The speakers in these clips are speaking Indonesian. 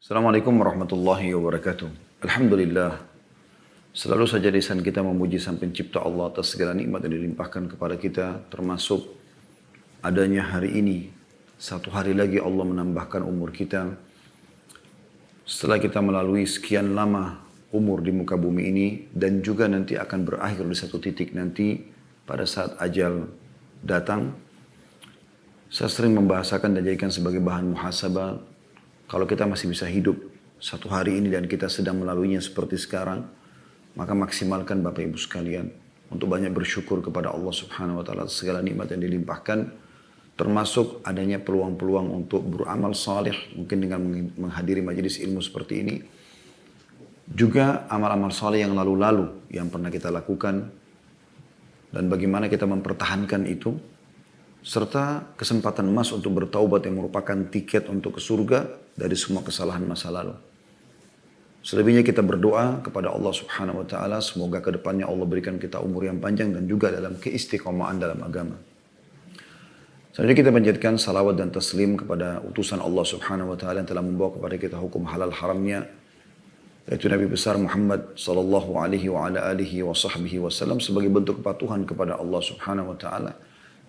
Assalamualaikum warahmatullahi wabarakatuh. Alhamdulillah. Selalu saja lisan kita memuji Sang Pencipta Allah atas segala nikmat yang dilimpahkan kepada kita, termasuk adanya hari ini. Satu hari lagi Allah menambahkan umur kita. Setelah kita melalui sekian lama umur di muka bumi ini, dan juga nanti akan berakhir di satu titik nanti pada saat ajal datang. Saya sering membahasakan dan jadikan sebagai bahan muhasabah. Kalau kita masih bisa hidup satu hari ini dan kita sedang melaluinya seperti sekarang, maka maksimalkan Bapak Ibu sekalian untuk banyak bersyukur kepada Allah Subhanahu wa taala atas segala nikmat yang dilimpahkan, termasuk adanya peluang-peluang untuk beramal saleh, mungkin dengan menghadiri majelis ilmu seperti ini. Juga amal-amal saleh yang lalu-lalu yang pernah kita lakukan dan bagaimana kita mempertahankan itu, serta kesempatan emas untuk bertaubat yang merupakan tiket untuk ke surga dari semua kesalahan masa lalu. Selebihnya kita berdoa kepada Allah Subhanahu wa taala, semoga ke depannya Allah berikan kita umur yang panjang dan juga dalam keistiqomahan dalam agama. Selanjutnya kita panjatkan salawat dan taslim kepada utusan Allah Subhanahu wa taala yang telah membawa kepada kita hukum halal haramnya, yaitu Nabi besar Muhammad sallallahu alaihi wa ala alihi wa sahbihi wasallam, sebagai bentuk kepatuhan kepada Allah Subhanahu wa taala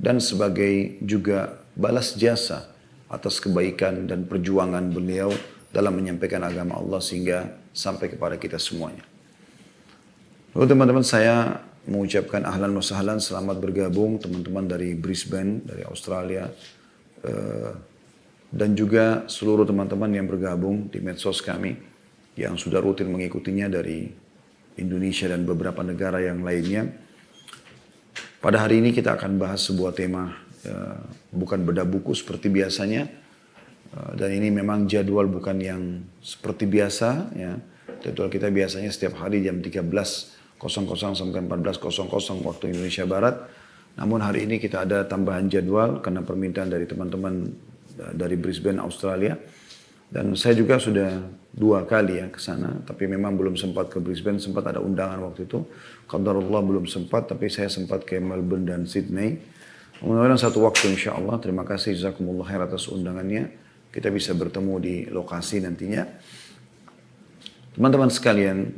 dan sebagai juga balas jasa atas kebaikan dan perjuangan beliau dalam menyampaikan agama Allah sehingga sampai kepada kita semuanya. Lalu teman-teman, saya mengucapkan ahlan wa sahlan, selamat bergabung teman-teman dari Brisbane, dari Australia, dan juga seluruh teman-teman yang bergabung di medsos kami yang sudah rutin mengikutinya dari Indonesia dan beberapa negara yang lainnya. Pada hari ini kita akan bahas sebuah tema, bukan bedah buku seperti biasanya, dan ini memang jadwal bukan yang seperti biasa, ya. Jadwal kita biasanya setiap hari jam 13.00 sampai 14.00 waktu Indonesia Barat. Namun hari ini kita ada tambahan jadwal karena permintaan dari teman-teman dari Brisbane, Australia. Dan saya juga sudah 2 kali ya ke sana, tapi memang belum sempat ke Brisbane, sempat ada undangan waktu itu. Qadarullah belum sempat, tapi saya sempat ke Melbourne dan Sydney. Mudah-mudahan satu waktu insya Allah. Terima kasih jazakumullah khair atas undangannya. Kita bisa bertemu di lokasi nantinya. Teman-teman sekalian,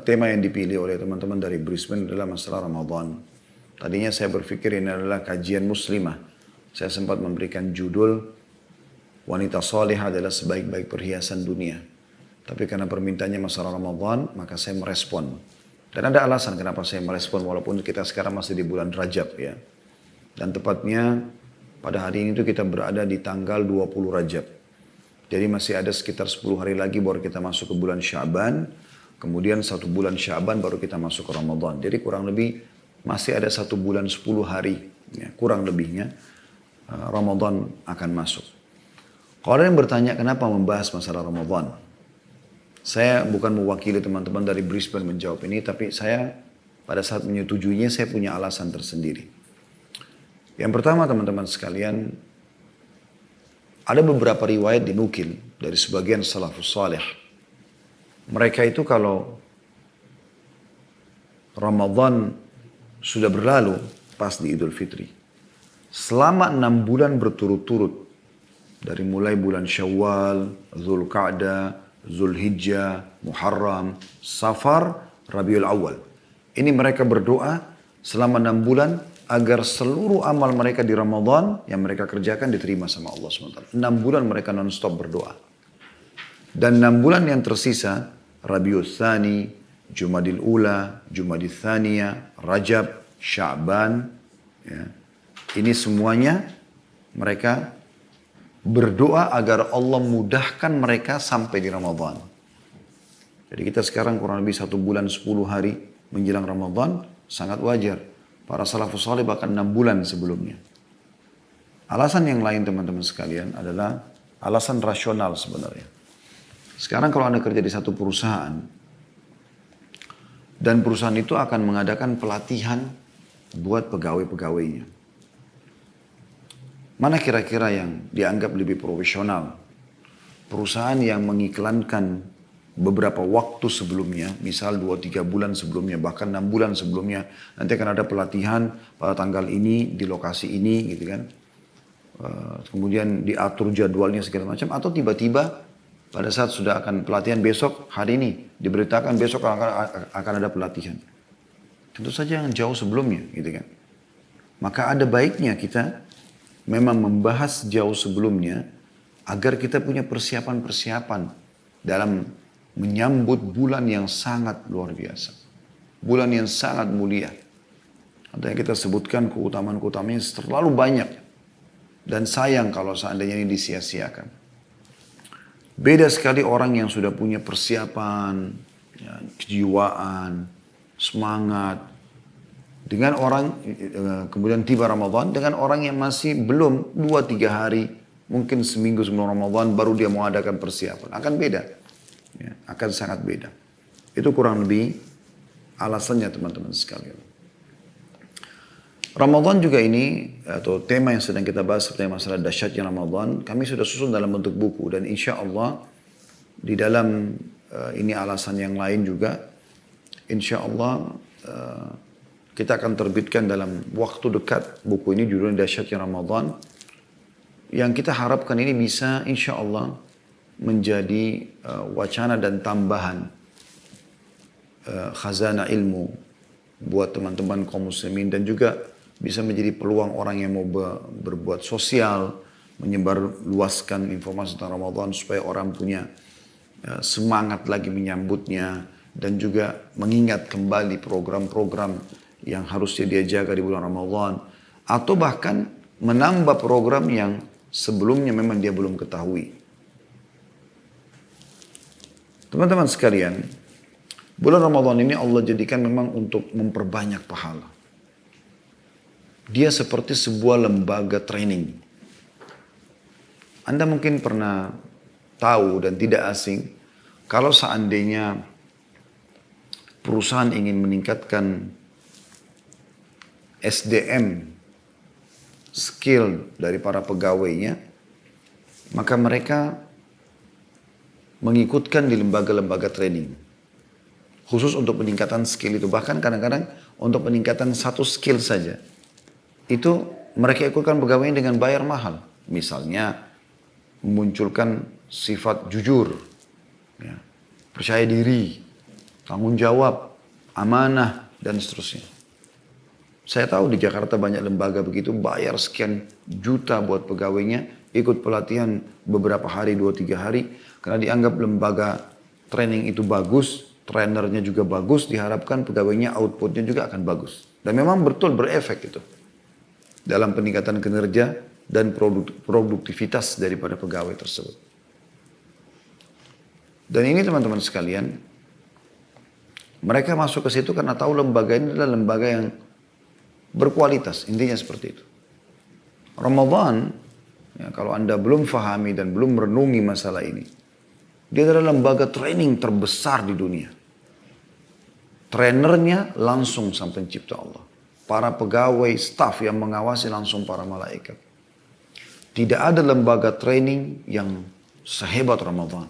tema yang dipilih oleh teman-teman dari Brisbane adalah masalah Ramadan. Tadinya saya berpikir ini adalah kajian muslimah. Saya sempat memberikan judul wanita salihah adalah sebaik-baik perhiasan dunia. Tapi karena permintaannya masalah Ramadan, maka saya merespon. Dan ada alasan kenapa saya merespon walaupun kita sekarang masih di bulan Rajab ya. Dan tepatnya pada hari ini tuh kita berada di tanggal 20 Rajab. Jadi masih ada sekitar 10 hari lagi baru kita masuk ke bulan Sya'ban. Kemudian 1 bulan Sya'ban baru kita masuk ke Ramadan. Jadi kurang lebih masih ada 1 bulan 10 hari. Ya, kurang lebihnya Ramadan akan masuk. Kalau ada yang bertanya kenapa membahas masalah Ramadan, saya bukan mewakili teman-teman dari Brisbane menjawab ini, tapi saya pada saat menyetujuinya saya punya alasan tersendiri. Yang pertama teman-teman sekalian, ada beberapa riwayat dinukil dari sebagian salafus salih. Mereka itu kalau Ramadan sudah berlalu pas di Idul Fitri, selama 6 bulan berturut-turut, dari mulai bulan Syawal, Zulqa'dah, Zulhijjah, Muharram, Safar, Rabiul Awal. Ini mereka berdoa selama 6 bulan agar seluruh amal mereka di Ramadan yang mereka kerjakan diterima sama Allah SWT. 6 bulan mereka non-stop berdoa. Dan 6 bulan yang tersisa, Rabiul Tsani, Jumadil Ula, Jumadil Tsaniyah, Rajab, Sya'ban, ya. Ini semuanya mereka berdoa agar Allah mudahkan mereka sampai di Ramadan. Jadi kita sekarang kurang lebih 1 bulan 10 hari menjelang Ramadan, sangat wajar. Para salafus salih bahkan 6 bulan sebelumnya. Alasan yang lain teman-teman sekalian adalah alasan rasional sebenarnya. Sekarang kalau Anda kerja di satu perusahaan, dan perusahaan itu akan mengadakan pelatihan buat pegawai-pegawainya. Mana kira-kira yang dianggap lebih profesional? Perusahaan yang mengiklankan beberapa waktu sebelumnya, misal 2-3 bulan sebelumnya, bahkan 6 bulan sebelumnya, nanti akan ada pelatihan pada tanggal ini, di lokasi ini, gitu kan. Kemudian diatur jadwalnya segala macam, atau tiba-tiba pada saat sudah akan pelatihan besok, hari ini diberitakan besok akan ada pelatihan. Tentu saja yang jauh sebelumnya gitu kan. Maka ada baiknya kita memang membahas jauh sebelumnya agar kita punya persiapan-persiapan dalam menyambut bulan yang sangat luar biasa. Bulan yang sangat mulia. Atau yang kita sebutkan keutamaan-keutamanya terlalu banyak. Dan sayang kalau seandainya ini disia-siakan. Beda sekali orang yang sudah punya persiapan, ya, kejiwaan, semangat. Dengan orang, kemudian tiba Ramadan, dengan orang yang masih belum 2-3 hari, mungkin seminggu sebelum Ramadan, baru dia mau adakan persiapan. Akan beda. Ya, akan sangat beda. Itu kurang lebih alasannya teman-teman sekalian. Ramadan juga ini, atau tema yang sedang kita bahas seperti masalah dahsyatnya Ramadan, kami sudah susun dalam bentuk buku. Dan insya Allah, di dalam ini alasan yang lain juga, insya Allah kita akan terbitkan dalam waktu dekat buku ini, judulnya Dahsyatnya Ramadan. Yang kita harapkan ini bisa insya Allah menjadi wacana dan tambahan khazanah ilmu buat teman-teman kaum muslimin, dan juga bisa menjadi peluang orang yang mau berbuat sosial, menyebarluaskan informasi tentang Ramadan supaya orang punya semangat lagi menyambutnya, dan juga mengingat kembali program-program yang harusnya dia jaga di bulan Ramadan, atau bahkan menambah program yang sebelumnya memang dia belum ketahui. Teman-teman sekalian, bulan Ramadan ini Allah jadikan memang untuk memperbanyak pahala. Dia seperti sebuah lembaga training. Anda mungkin pernah tahu dan tidak asing, kalau seandainya perusahaan ingin meningkatkan SDM, skill dari para pegawainya, maka mereka mengikutkan di lembaga-lembaga training. Khusus untuk peningkatan skill itu. Bahkan kadang-kadang untuk peningkatan satu skill saja. Itu mereka ikutkan pegawainya dengan bayar mahal. Misalnya memunculkan sifat jujur, ya, percaya diri, tanggung jawab, amanah, dan seterusnya. Saya tahu di Jakarta banyak lembaga begitu, bayar sekian juta buat pegawainya, ikut pelatihan beberapa hari, 2-3 hari, karena dianggap lembaga training itu bagus, trainernya juga bagus, diharapkan pegawainya outputnya juga akan bagus. Dan memang betul berefek itu dalam peningkatan kinerja dan produktivitas daripada pegawai tersebut. Dan ini teman-teman sekalian, mereka masuk ke situ karena tahu lembaga ini adalah lembaga yang berkualitas, intinya seperti itu. Ramadan, ya, kalau Anda belum fahami dan belum merenungi masalah ini, dia adalah lembaga training terbesar di dunia. Trainernya langsung sang pencipta Allah. Para pegawai, staf yang mengawasi langsung para malaikat. Tidak ada lembaga training yang sehebat Ramadan.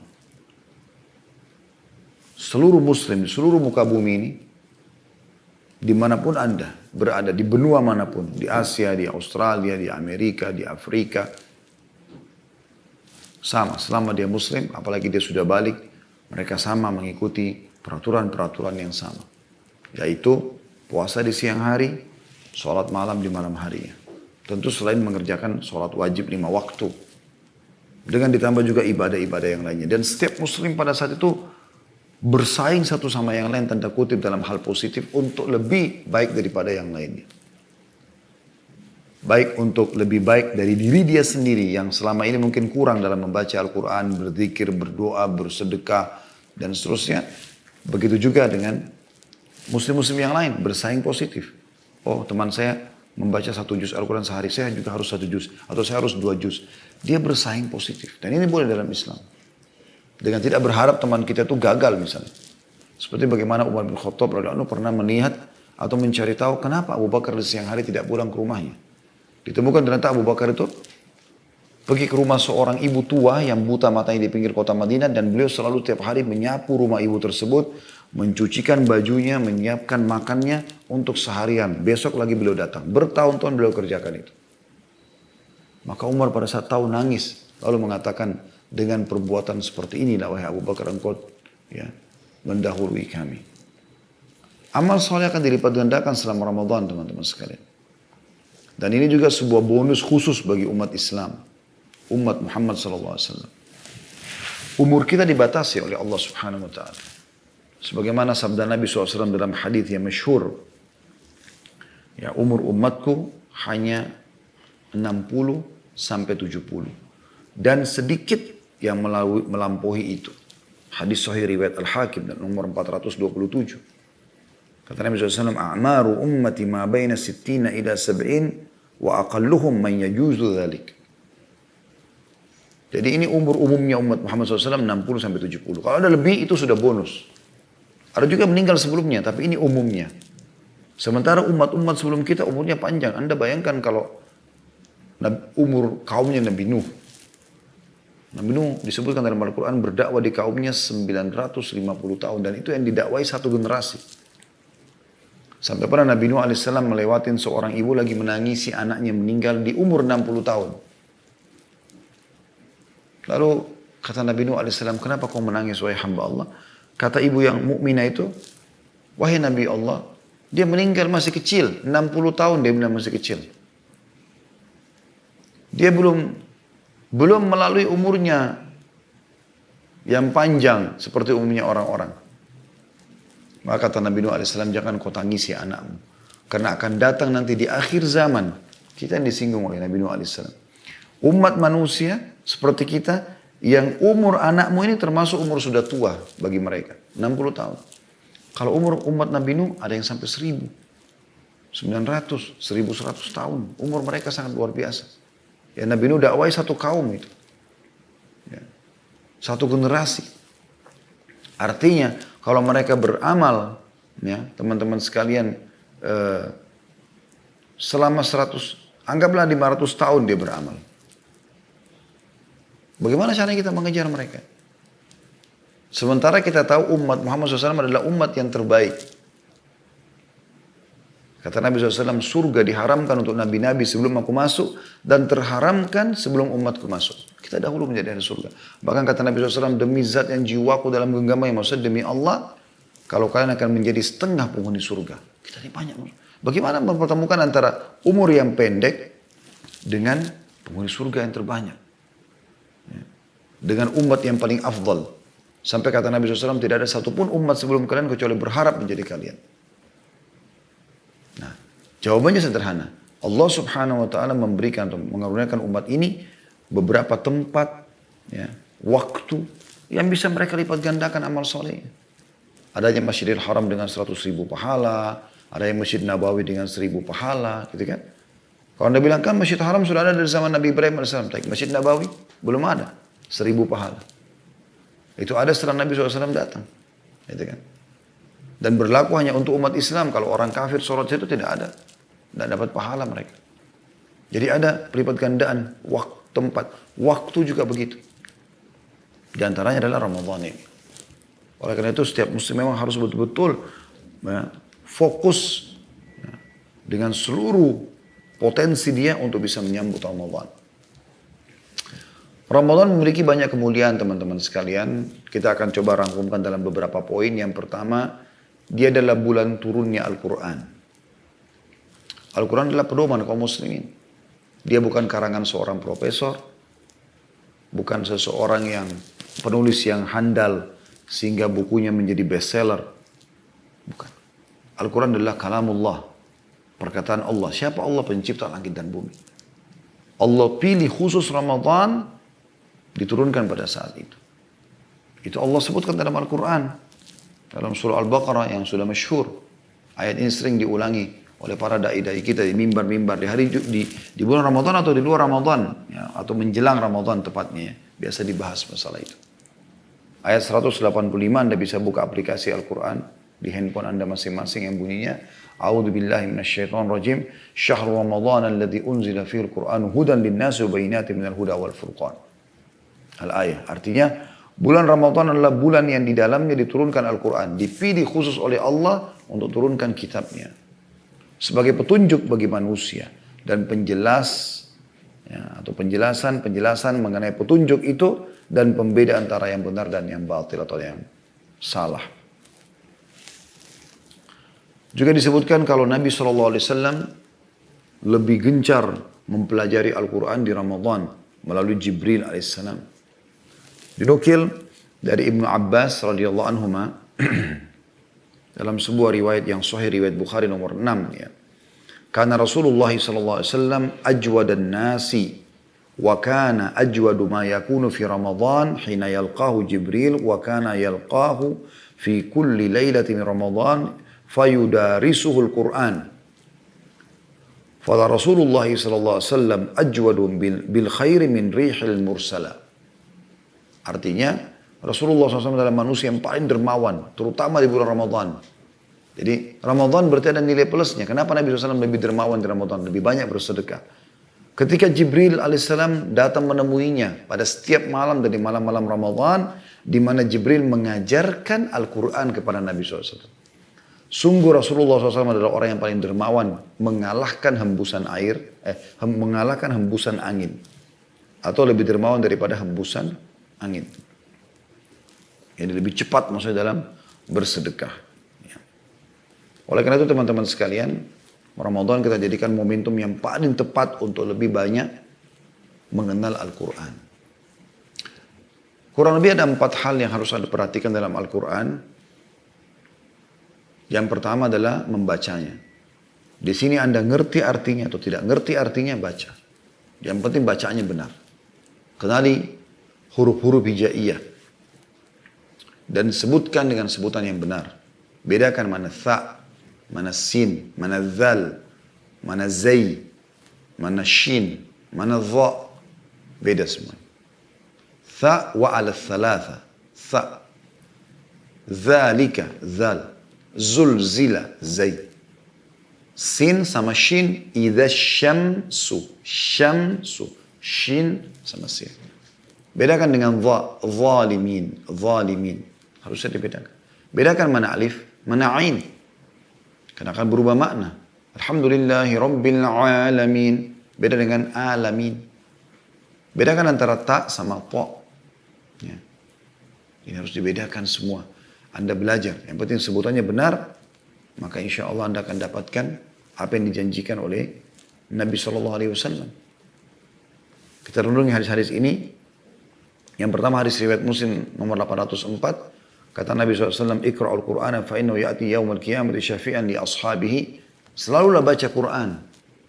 Seluruh muslim, seluruh muka bumi ini, dimanapun Anda berada, di benua manapun, di Asia, di Australia, di Amerika, di Afrika, sama, selama dia muslim, apalagi dia sudah balik, mereka sama mengikuti peraturan-peraturan yang sama. Yaitu puasa di siang hari, sholat malam di malam harinya. Tentu selain mengerjakan sholat wajib 5 waktu. Dengan ditambah juga ibadah-ibadah yang lainnya. Dan setiap muslim pada saat itu bersaing satu sama yang lain, tanda kutip, dalam hal positif untuk lebih baik daripada yang lainnya. Baik untuk lebih baik dari diri dia sendiri yang selama ini mungkin kurang dalam membaca Al-Quran, berzikir, berdoa, bersedekah, dan seterusnya. Begitu juga dengan muslim-muslim yang lain, bersaing positif. Oh, teman saya membaca 1 juz Al-Quran sehari, saya juga harus 1 juz. Atau saya harus 2 juz. Dia bersaing positif. Dan ini boleh dalam Islam. Dengan tidak berharap teman kita itu gagal misalnya. Seperti bagaimana Umar bin Khattab radhiyallahu anhu pernah melihat atau mencari tahu kenapa Abu Bakar di siang hari tidak pulang ke rumahnya. Ditemukan ternyata Abu Bakar itu pergi ke rumah seorang ibu tua yang buta matanya di pinggir kota Madinah, dan beliau selalu tiap hari menyapu rumah ibu tersebut, mencucikan bajunya, menyiapkan makannya untuk seharian. Besok lagi beliau datang. Bertahun-tahun beliau kerjakan itu. Maka Umar pada saat tahu nangis, lalu mengatakan, dengan perbuatan seperti inilah wahai Abu Bakar engkau ya mendahului kami. Amal soleh akan dilipat gandakan selama Ramadan teman-teman sekalian. Dan ini juga sebuah bonus khusus bagi umat Islam. Umat Muhammad SAW. Umur kita dibatasi oleh Allah Subhanahu Wa Taala. Sebagaimana sabda Nabi SAW dalam hadis yang masyhur. Ya, umur umatku hanya 60 sampai 70. Dan sedikit yang melampaui itu. Hadis sahih riwayat Al-Hakim dan nomor 427. Kata Nabi SAW, "A'maru ummati ma baina 60 ila 70 wa aqalluhum man yajuzu dhalik." Jadi ini umur umumnya umat Muhammad SAW 60 sampai 70. Kalau ada lebih itu sudah bonus. Ada juga meninggal sebelumnya, tapi ini umumnya. Sementara umat-umat sebelum kita umurnya panjang. Anda bayangkan kalau umur kaumnya Nabi Nuh. Nabi Nuh disebutkan dalam Al-Quran berdakwah di kaumnya 950 tahun. Dan itu yang didakwai satu generasi. Sampai pernah Nabi Nuh AS melewatin seorang ibu lagi menangisi anaknya meninggal di umur 60 tahun. Lalu kata Nabi Nuh AS, kenapa kau menangis wahai hamba Allah? Kata ibu yang mukminah itu, wahai Nabi Allah, dia meninggal masih kecil, 60 tahun dia bilang masih kecil. Dia belum melalui umurnya yang panjang seperti umumnya orang-orang. Maka kata Nabi Nuh AS, jangan kau tangisi anakmu. Karena akan datang nanti di akhir zaman. Kita yang disinggung oleh Nabi Nuh AS. Umat manusia seperti kita, yang umur anakmu ini termasuk umur sudah tua bagi mereka. 60 tahun. Kalau umur umat Nabi Nuh ada yang sampai 1000. 900, 1100 tahun. Umur mereka sangat luar biasa. Ya Nabi Nuh dakwai satu kaum itu. Ya. Satu generasi. Artinya kalau mereka beramal, ya teman-teman sekalian, selama 100, anggaplah 500 tahun dia beramal. Bagaimana caranya kita mengejar mereka? Sementara kita tahu umat Muhammad SAW adalah umat yang terbaik. Kata Nabi SAW, surga diharamkan untuk nabi-nabi sebelum aku masuk dan terharamkan sebelum umatku masuk. Kita dahulu menjadi ahli surga. Bahkan kata Nabi SAW, demi zat yang jiwaku dalam genggaman, maksudnya demi Allah, kalau kalian akan menjadi setengah penghuni surga. Kita ini banyak. Bagaimana mempertemukan antara umur yang pendek dengan penghuni surga yang terbanyak? Dengan umat yang paling afdal. Sampai kata Nabi SAW, tidak ada satupun umat sebelum kalian kecuali berharap menjadi kalian. Nah, jawabannya sederhana. Allah Subhanahu Wa Taala memberikan atau mengaruniakan umat ini beberapa tempat, ya, waktu yang bisa mereka lipat gandakan amal soleh. Adanya Masjidil Haram dengan 100.000 pahala, ada yang Masjid Nabawi dengan 1.000 pahala, gitu kan? Kalau Anda bilang kan Masjid Haram sudah ada dari zaman Nabi Ibrahim AS, Masjid Nabawi belum ada, 1.000 pahala. Itu ada setelah Nabi SAW datang, gitu kan? Dan berlaku hanya untuk umat Islam. Kalau orang kafir sholat itu tidak ada, tidak dapat pahala mereka. Jadi ada pelipat gandaan waktu, tempat, waktu juga begitu. Di antaranya adalah Ramadan ini. Oleh karena itu setiap muslim memang harus betul-betul ya, fokus ya, dengan seluruh potensi dia untuk bisa menyambut Ramadan. Ramadan memiliki banyak kemuliaan teman-teman sekalian. Kita akan coba rangkumkan dalam beberapa poin. Yang pertama, dia adalah bulan turunnya Al-Quran. Al-Quran adalah pedoman kaum muslimin. Dia bukan karangan seorang profesor, bukan seseorang yang penulis yang handal sehingga bukunya menjadi bestseller. Bukan. Al-Quran adalah kalamullah, perkataan Allah. Siapa Allah? Pencipta langit dan bumi. Allah pilih khusus Ramadan diturunkan pada saat itu. Itu Allah sebutkan dalam Al-Quran. Dalam surah Al-Baqarah yang sudah masyhur. Ayat ini sering diulangi oleh para dai-dai kita di mimbar-mimbar. Di bulan Ramadan atau di luar Ramadan. Ya, atau menjelang Ramadan tepatnya. Ya. Biasa dibahas masalah itu. Ayat 185 Anda bisa buka aplikasi Al-Quran. Di handphone Anda masing-masing yang bunyinya. A'udhu billahi minasyaitonir rajim. Syahrul Ramadan alladhi unzila fihil Qur'an hudan linnasi wa bayyinatin minal huda wal furqan. Al-ayah. Artinya, bulan Ramadan adalah bulan yang di dalamnya diturunkan Al-Quran. Dipilih khusus oleh Allah untuk turunkan kitabnya. Sebagai petunjuk bagi manusia. Dan penjelas, ya, atau penjelasan mengenai petunjuk itu dan pembeda antara yang benar dan yang batil atau yang salah. Juga disebutkan kalau Nabi SAW lebih gencar mempelajari Al-Quran di Ramadan melalui Jibril alaihissalam. Dinukil dari Ibnu Abbas radhiyallahu anhuma dalam sebuah riwayat yang sahih, riwayat Bukhari nomor 6 ya. Karena Rasulullah SAW ajwadan nasi wa kana ajwadu ma yakunu fi Ramadan hina yalqahu Jibril wa kana yalqahu fi kulli lailatin Ramadan fayudarisuhu al-Quran. Fala Rasulullah SAW ajwadu bil khairi min rihil mursala. Artinya Rasulullah SAW adalah manusia yang paling dermawan, terutama di bulan Ramadan. Jadi Ramadan berarti ada nilai plusnya. Kenapa Nabi SAW lebih dermawan di Ramadan? Lebih banyak bersedekah. Ketika Jibril alaihissalam datang menemuinya pada setiap malam dari malam-malam Ramadan, di mana Jibril mengajarkan Al-Quran kepada Nabi SAW. Sungguh Rasulullah SAW adalah orang yang paling dermawan, mengalahkan hembusan air, mengalahkan hembusan angin. Atau lebih dermawan daripada hembusan angin. Jadi lebih cepat maksudnya dalam bersedekah. Ya. Oleh karena itu teman-teman sekalian, Ramadan kita jadikan momentum yang paling tepat untuk lebih banyak mengenal Al-Quran. Kurang lebih ada 4 hal yang harus Anda perhatikan dalam Al-Quran. Yang pertama adalah membacanya. Di sini Anda ngerti artinya atau tidak ngerti artinya, baca. Yang penting bacaannya benar. Kenali huruf-huruf hijaiyah. Dan sebutkan dengan sebutan yang benar. Bedakan mana tha, mana sin, mana zal, mana zai, mana shin, mana dha. Beda semua. Tha wa ala thalatha. Tha. Zalika, zal. Zulzila, zai. Sin sama shin, idha syamsu. Syamsu. Shin sama sin. Bedakan dengan dha, zalimin, zalimin. Harusnya dibedakan. Bedakan mana alif, mana ain. Karena akan berubah makna. Alhamdulillahi Rabbil Alamin. Beda dengan alamin. Bedakan antara ta sama ta. Ya. Ini harus dibedakan semua. Anda belajar. Yang penting sebutannya benar. Maka insya Allah Anda akan dapatkan apa yang dijanjikan oleh Nabi SAW. Kita renungi hadis-hadis ini. Yang pertama hadis riwayat Muslim nomor 804. Kata Nabi SAW, Iqra'ul Qur'ana fa'innahu ya'ti yawmal qiyamati syafi'an li ashabihi. Selalulah baca Quran.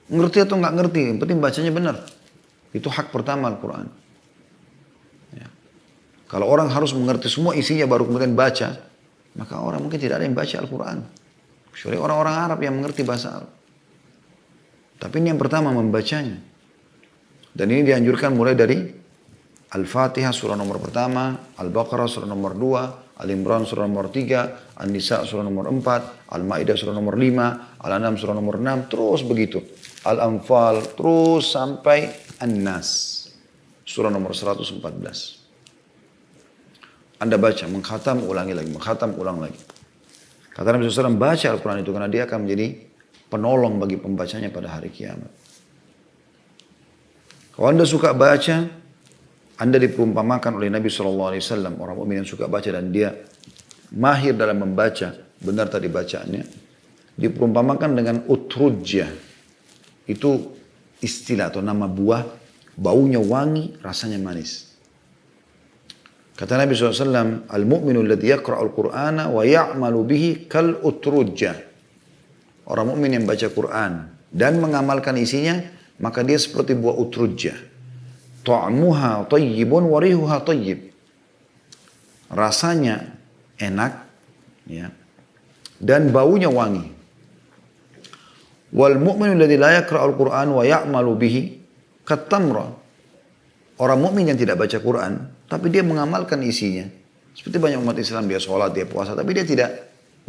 Ngerti atau nggak ngerti, yang penting bacanya benar. Itu hak pertama Al-Quran. Ya. Kalau orang harus mengerti semua isinya baru kemudian baca, maka orang mungkin tidak ada yang baca Al-Quran. Kecuali orang-orang Arab yang mengerti bahasa Arab. Tapi ini yang pertama membacanya. Dan ini dianjurkan mulai dari Al-Fatihah surah nomor pertama, Al-Baqarah surah nomor 2, Al-Imran surah nomor 3, An-Nisa surah nomor 4, Al-Ma'idah surah nomor 5, Al-An'am surah nomor 6, terus begitu. Al-Anfal, terus sampai An-Nas, surah nomor 114. Anda baca, mengkhatam, ulangi lagi, mengkhatam, ulang lagi. Kata Nabi SAW, baca Al-Quran itu karena dia akan menjadi penolong bagi pembacanya pada hari kiamat. Kalau Anda suka baca, Anda diperumpamakan oleh Nabi SAW, orang mukmin yang suka baca dan dia mahir dalam membaca, benar tadi bacaannya, diperumpamakan dengan utrujah. Itu istilah atau nama buah, baunya wangi, rasanya manis. Kata Nabi SAW, Al-mu'minu alladhi yaqra'ul Qur'ana wa ya'malu bihi kal utrujah. Orang mukmin yang baca Quran dan mengamalkan isinya, maka dia seperti buah utrujah. Ta'muha tayyibun wa rihuha tayyib. Rasanya enak, ya, dan baunya wangi. Wal mu'minu alladhi la yaqra'ul Qur'an wa ya'malu bihi katamra. Orang mukmin yang tidak baca Quran, tapi dia mengamalkan isinya. Seperti banyak umat Islam, dia sholat, dia puasa, tapi dia tidak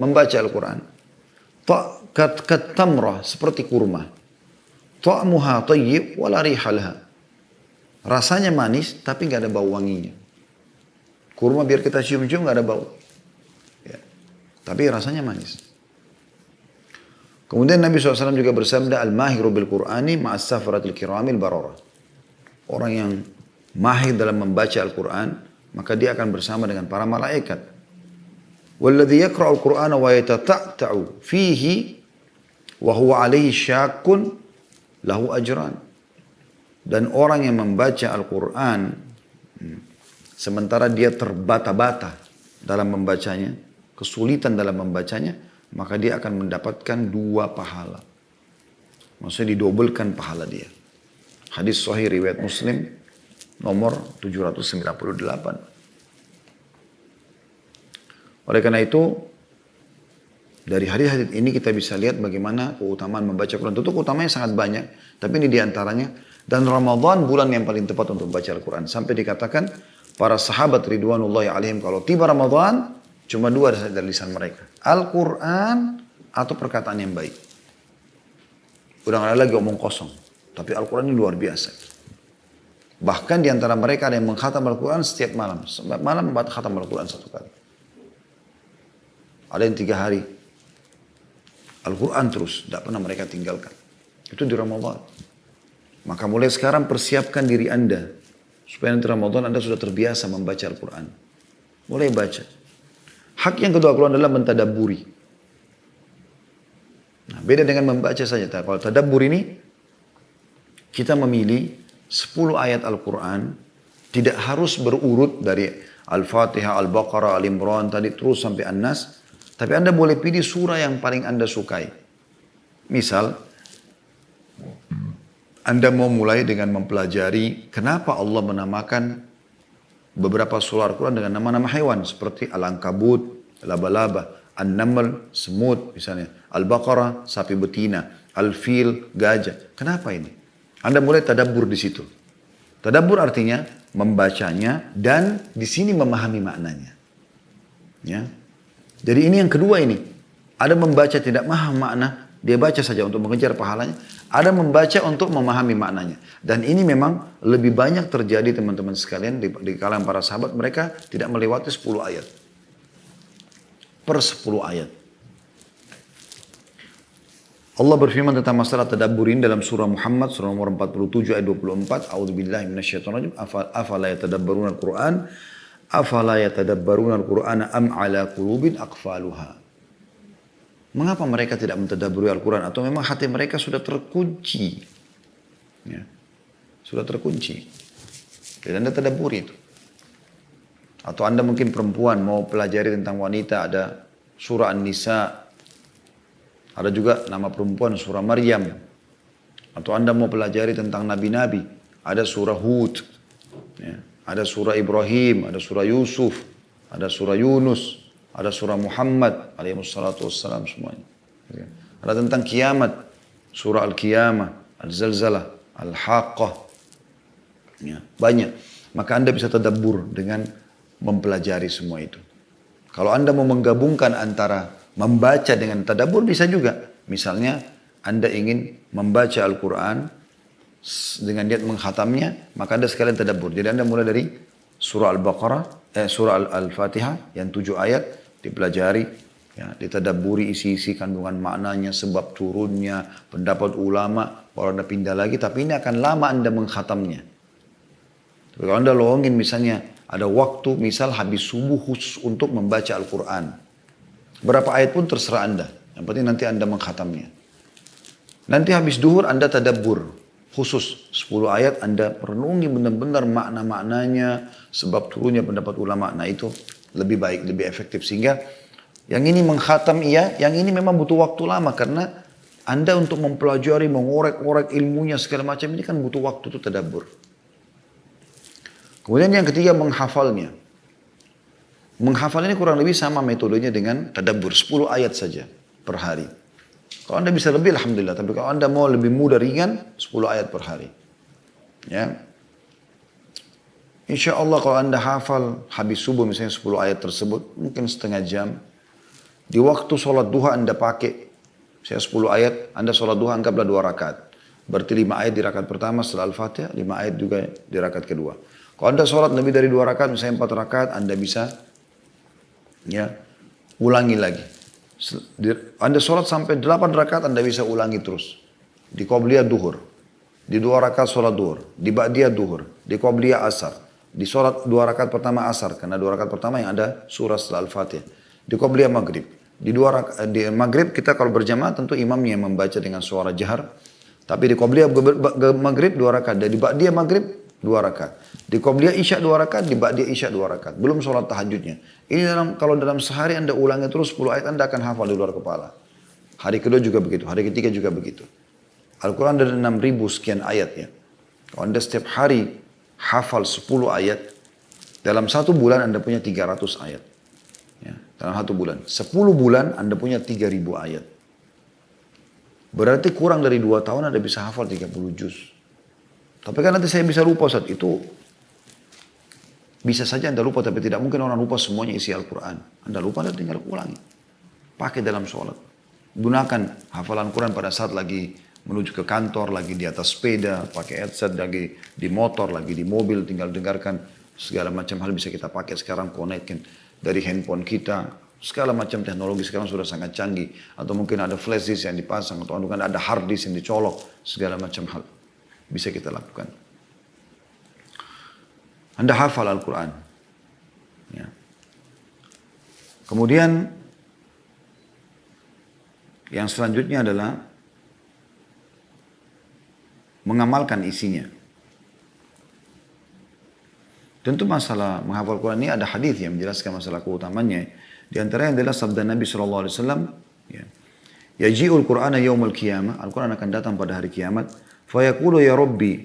membaca Al-Quran. Katamra, seperti kurma. Ta'muha tayyib wa la rihalha. Rasanya manis, tapi nggak ada bau wanginya. Kurma biar kita cium-cium nggak ada bau. Ya. Tapi rasanya manis. Kemudian Nabi SAW juga bersabda, Al-mahiru bil-Qur'ani ma'as safaratil kiramil barara. Orang yang mahir dalam membaca Al-Quran, maka dia akan bersama dengan para malaikat. Walladhi yaqra'ul Qur'ana wa yatata'u fihi wa huwa alaihi syakkun lahu ajran. Dan orang yang membaca Al-Quran sementara dia terbata-bata dalam membacanya, kesulitan dalam membacanya, maka dia akan mendapatkan 2 pahala. Maksudnya didobelkan pahala dia. Hadis sahih riwayat Muslim nomor 798. Oleh karena itu, dari hadis-hadis ini kita bisa lihat bagaimana keutamaan membaca Quran. Tentu keutamanya sangat banyak, tapi ini diantaranya. Dan Ramadan bulan yang paling tepat untuk membaca Al-Quran. Sampai dikatakan para sahabat ridwanullahi alaihim kalau tiba Ramadan, cuma 2 dari lisan mereka. Al-Quran atau perkataan yang baik. Udah gak ada lagi omong kosong. Tapi Al-Quran ini luar biasa. Bahkan di antara mereka ada yang mengkhatam Al-Quran setiap malam. Setiap malam khatam Al-Quran 1 kali. Ada yang 3 hari. Al-Quran terus. Tidak pernah mereka tinggalkan. Itu di Ramadan. Maka mulai sekarang persiapkan diri Anda. Supaya nanti Ramadan Anda sudah terbiasa membaca Al-Quran. Mulai baca. Hak yang kedua Al-Quran adalah mentadabburi. Nah, beda dengan membaca saja. Kalau tadabbur ini, kita memilih 10 ayat Al-Quran. Tidak harus berurut dari Al-Fatihah, Al-Baqarah, Al-Imran, tadi terus sampai An-Nas. Tapi Anda boleh pilih surah yang paling Anda sukai. Misal, Anda mau mulai dengan mempelajari kenapa Allah menamakan beberapa surah Al-Quran dengan nama-nama hewan. Seperti Al-Ankabut, laba-laba, An-Naml, semut misalnya. Al-Baqarah, sapi betina. Al-Fil, gajah. Kenapa ini? Anda mulai tadabbur di situ. Tadabbur artinya membacanya dan di sini memahami maknanya. Ya. Jadi ini yang kedua ini. Ada membaca tidak paham makna, dia baca saja untuk mengejar pahalanya. Ada membaca untuk memahami maknanya. Dan ini memang lebih banyak terjadi teman-teman sekalian di kalangan para sahabat. Mereka tidak melewati 10 ayat. Per 10 ayat. Allah berfirman tentang masalah tadabburin dalam surah Muhammad surah nomor 47 ayat 24. A'udzubillahi minasyaitonirrajim. Afala yatadabbaruna al-Qur'an? Afala yatadabbaruna al-Qur'ana am ala qulubin aqfaluha? Mengapa mereka tidak mentadabburi Al-Quran? Atau memang hati mereka sudah terkunci? Ya. Sudah terkunci. Jadi Anda tadabburi itu. Atau Anda mungkin perempuan mau pelajari tentang wanita, ada surah An-Nisa. Ada juga nama perempuan surah Maryam. Atau Anda mau pelajari tentang nabi-nabi. Ada surah Hud. Ya. Ada surah Ibrahim. Ada surah Yusuf. Ada surah Yunus. Ada surah Muhammad alaihissalatu wassalam semuanya. Ada tentang kiamat. Surah Al-Qiyamah, Al-Zalzalah, Al-Haqqah. Ya, banyak. Maka Anda bisa tadabbur dengan mempelajari semua itu. Kalau Anda mau menggabungkan antara membaca dengan tadabbur bisa juga. Misalnya Anda ingin membaca Al-Quran dengan niat menghatamnya, maka Anda sekalian tadabbur. Jadi Anda mulai dari surah Al-Baqarah, surah Al-Fatihah yang 7 ayat, dipelajari, ya, ditadabburi isi-isi kandungan maknanya, sebab turunnya, pendapat ulama, baru Anda pindah lagi, tapi ini akan lama Anda menghatamnya. Tapi kalau Anda lowongin misalnya, ada waktu, misal habis subuh khusus untuk membaca Al-Quran. Berapa ayat pun terserah Anda, yang penting nanti Anda menghatamnya. Nanti habis duhur Anda tadabbur, khusus 10 ayat Anda renungi benar-benar makna-maknanya, sebab turunnya pendapat ulama, nah itu lebih baik, lebih efektif. Sehingga yang ini menghatam iya, yang ini memang butuh waktu lama. Karena Anda untuk mempelajari, mengorek-orek ilmunya segala macam ini kan butuh waktu itu tadabbur. Kemudian yang ketiga menghafalnya. Menghafal ini kurang lebih sama metodenya dengan tadabbur. 10 ayat saja per hari. Kalau Anda bisa lebih alhamdulillah. Tapi kalau Anda mau lebih mudah ringan, 10 ayat per hari. Ya. Insya Allah kalau Anda hafal habis subuh misalnya 10 ayat tersebut, mungkin setengah jam. Di waktu sholat duha Anda pakai, saya 10 ayat, Anda sholat duha anggaplah 2 rakaat. Berarti 5 ayat di rakaat pertama setelah Al-Fatihah, 5 ayat juga di rakaat kedua. Kalau Anda sholat lebih dari 2 rakaat, misalnya 4 rakaat, Anda bisa ya ulangi lagi. Anda sholat sampai 8 rakaat, Anda bisa ulangi terus. Di qobliyah duhur. di 2 rakaat sholat duhur, di ba'diyah duhur, di qobliyah asar, di sholat 2 rakaat pertama asar, karena 2 rakaat pertama yang ada surah setelah Al-Fatihah, di qobliyah maghrib. Di maghrib kita kalau berjamaah tentu imamnya yang membaca dengan suara jahar, tapi di qobliyah maghrib 2 rakaat, dan di ba'diyah maghrib 2 rakaat. Di qobliyah isya 2 rakaat, di ba'diyah isya 2 rakaat. Belum sholat tahajudnya. Ini kalau dalam sehari Anda ulangi terus 10 ayat, Anda akan hafal di luar kepala. Hari kedua juga begitu, hari ketiga juga begitu. Al-Quran ada 6.000 sekian ayat ya. Kalau Anda setiap hari hafal 10 ayat, dalam 1 bulan Anda punya 300 ayat. Ya, dalam 1 bulan. 10 bulan Anda punya 3.000 ayat. Berarti kurang dari 2 tahun Anda bisa hafal 30 juz. Tapi kan nanti saya bisa lupa saat itu. Bisa saja Anda lupa, tapi tidak mungkin orang lupa semuanya isi Al-Quran. Anda lupa, Anda tinggal ulangi. Pakai dalam sholat. Gunakan hafalan Quran pada saat lagi menuju ke kantor, lagi di atas sepeda, pakai headset, lagi di motor, lagi di mobil, tinggal dengarkan. Segala macam hal bisa kita pakai sekarang, connectkan dari handphone kita. Segala macam teknologi sekarang sudah sangat canggih. Atau mungkin ada flash disk yang dipasang, atau mungkin ada hard disk yang dicolok. Segala macam hal bisa kita lakukan. Anda hafal Al-Quran. Ya. Kemudian yang selanjutnya adalah mengamalkan isinya. Tentu masalah menghafal Quran ini ada hadis yang menjelaskan masalah keutamanya. Di antaranya adalah sabda Nabi SAW. Ya. Yaji'ul Qur'ana yawmul qiyamah. Al-Quran akan datang pada hari kiamat. Fayaqulu ya Rabbi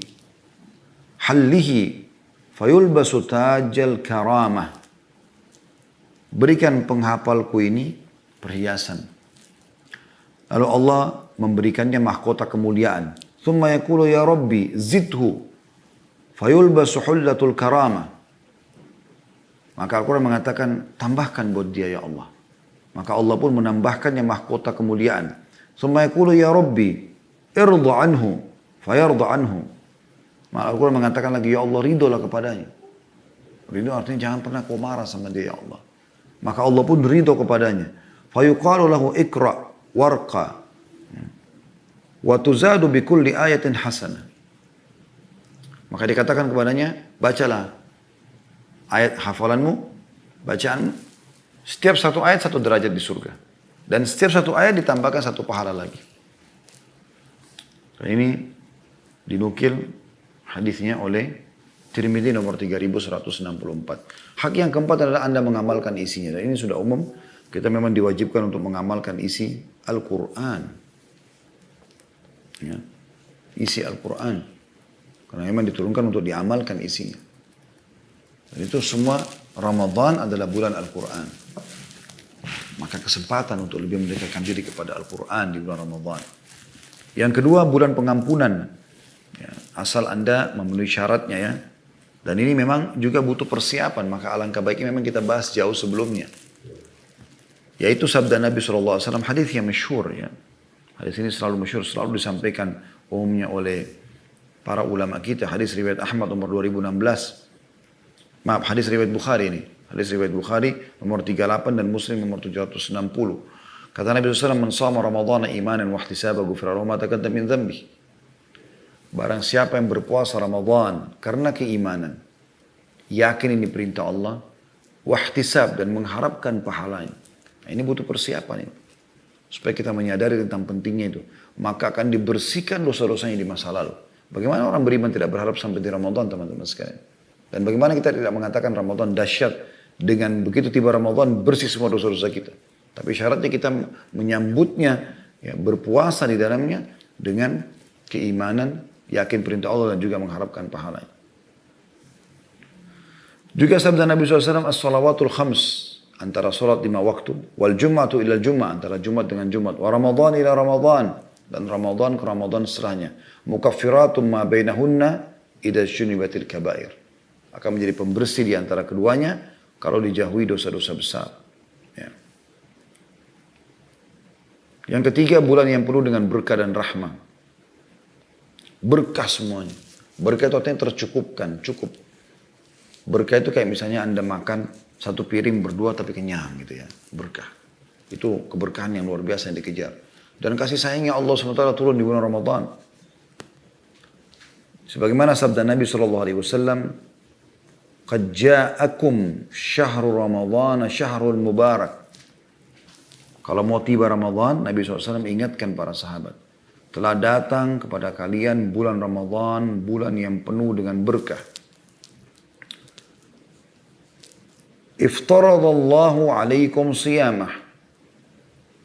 hallihi fayulbasu tajal karamah. Berikan penghafalku ini perhiasan. Lalu Allah memberikannya mahkota kemuliaan. Thumma yaqulu ya Rabbi zidhu fayulbasu hullatul karamah. Maka Al-Quran mengatakan tambahkan buat dia ya Allah. Maka Allah pun menambahkannya mahkota kemuliaan. Thumma yaqulu ya Rabbi irda anhu fayarda anhu. Maka Al-Quran mengatakan lagi ya Allah ridolah kepadanya. Ridho artinya jangan pernah kau marah sama dia ya Allah. Maka Allah pun ridho kepadanya. Fayuqalu lahu ikra warqa wa tuzadu bi kulli ayatin hasanah. Maka dikatakan kepadanya, bacalah ayat hafalanmu, bacaanmu. Setiap 1 ayat 1 derajat di surga. Dan setiap 1 ayat ditambahkan 1 pahala lagi. Dan ini dinukil hadisnya oleh Tirmidzi nomor 3164. Hak yang keempat adalah Anda mengamalkan isinya. Dan ini sudah umum. Kita memang diwajibkan untuk mengamalkan isi Al-Quran. Ya. Isi Al-Quran. Karena memang diturunkan untuk diamalkan isinya. Dan itu semua Ramadan adalah bulan Al-Quran. Maka kesempatan untuk lebih mendekatkan diri kepada Al-Quran di bulan Ramadan. Yang kedua, bulan pengampunan. Ya, asal Anda memenuhi syaratnya ya. Dan ini memang juga butuh persiapan. Maka alangkah baiknya memang kita bahas jauh sebelumnya. Yaitu sabda Nabi SAW, hadis yang masyhur ya. Hadis ini selalu masyhur, selalu disampaikan umumnya oleh para ulama kita. Hadis riwayat Ahmad nomor 2016. Maaf, hadis riwayat Bukhari ini. Hadis riwayat Bukhari nomor 38 dan Muslim nomor 760. Kata Nabi SAW, man shama Ramadhana imanan wa ihtisaban ghufira lahu ma taqaddama min dhanbi. Barang siapa yang berpuasa Ramadan karena keimanan, yakin ini perintah Allah, wa ihtisab dan mengharapkan pahalanya. Nah, ini butuh persiapan ini. Supaya kita menyadari tentang pentingnya itu. Maka akan dibersihkan dosa-dosanya di masa lalu. Bagaimana orang beriman tidak berharap sampai di Ramadan teman-teman sekalian. Dan bagaimana kita tidak mengatakan Ramadan dahsyat. Dengan begitu tiba Ramadan bersih semua dosa-dosa kita. Tapi syaratnya kita menyambutnya. Ya, berpuasa di dalamnya. Dengan keimanan. Yakin perintah Allah dan juga mengharapkan pahalanya. Juga sabda Nabi SAW. As-salawatul khams. Antara solat 5 waktu. Wal jum'atu ila jum'ah. Antara Jumat dengan Jumat. Wa Ramadan ila Ramadan. Dan Ramadan ke Ramadan setelahnya. Mukaffiratun ma bainahunna idza syunibatil kabair. Akan menjadi pembersih di antara keduanya. Kalau dijauhi dosa-dosa besar. Ya. Yang ketiga, bulan yang penuh dengan berkah dan rahmah. Berkah semuanya. Berkah itu artinya tercukupkan. Cukup. Berkah itu kayak misalnya Anda makan 1 piring berdua tapi kenyang gitu ya. Berkah. Itu keberkahan yang luar biasa yang dikejar. Dan kasih sayangnya Allah SWT turun di bulan Ramadan. Sebagaimana sabda Nabi SAW, "Qad ja'akum syahrul Ramadhan syahrul mubarak." Kalau mau tiba Ramadan, Nabi SAW ingatkan para sahabat, telah datang kepada kalian bulan Ramadan, bulan yang penuh dengan berkah. Iftaradallahu alaikum siyamah.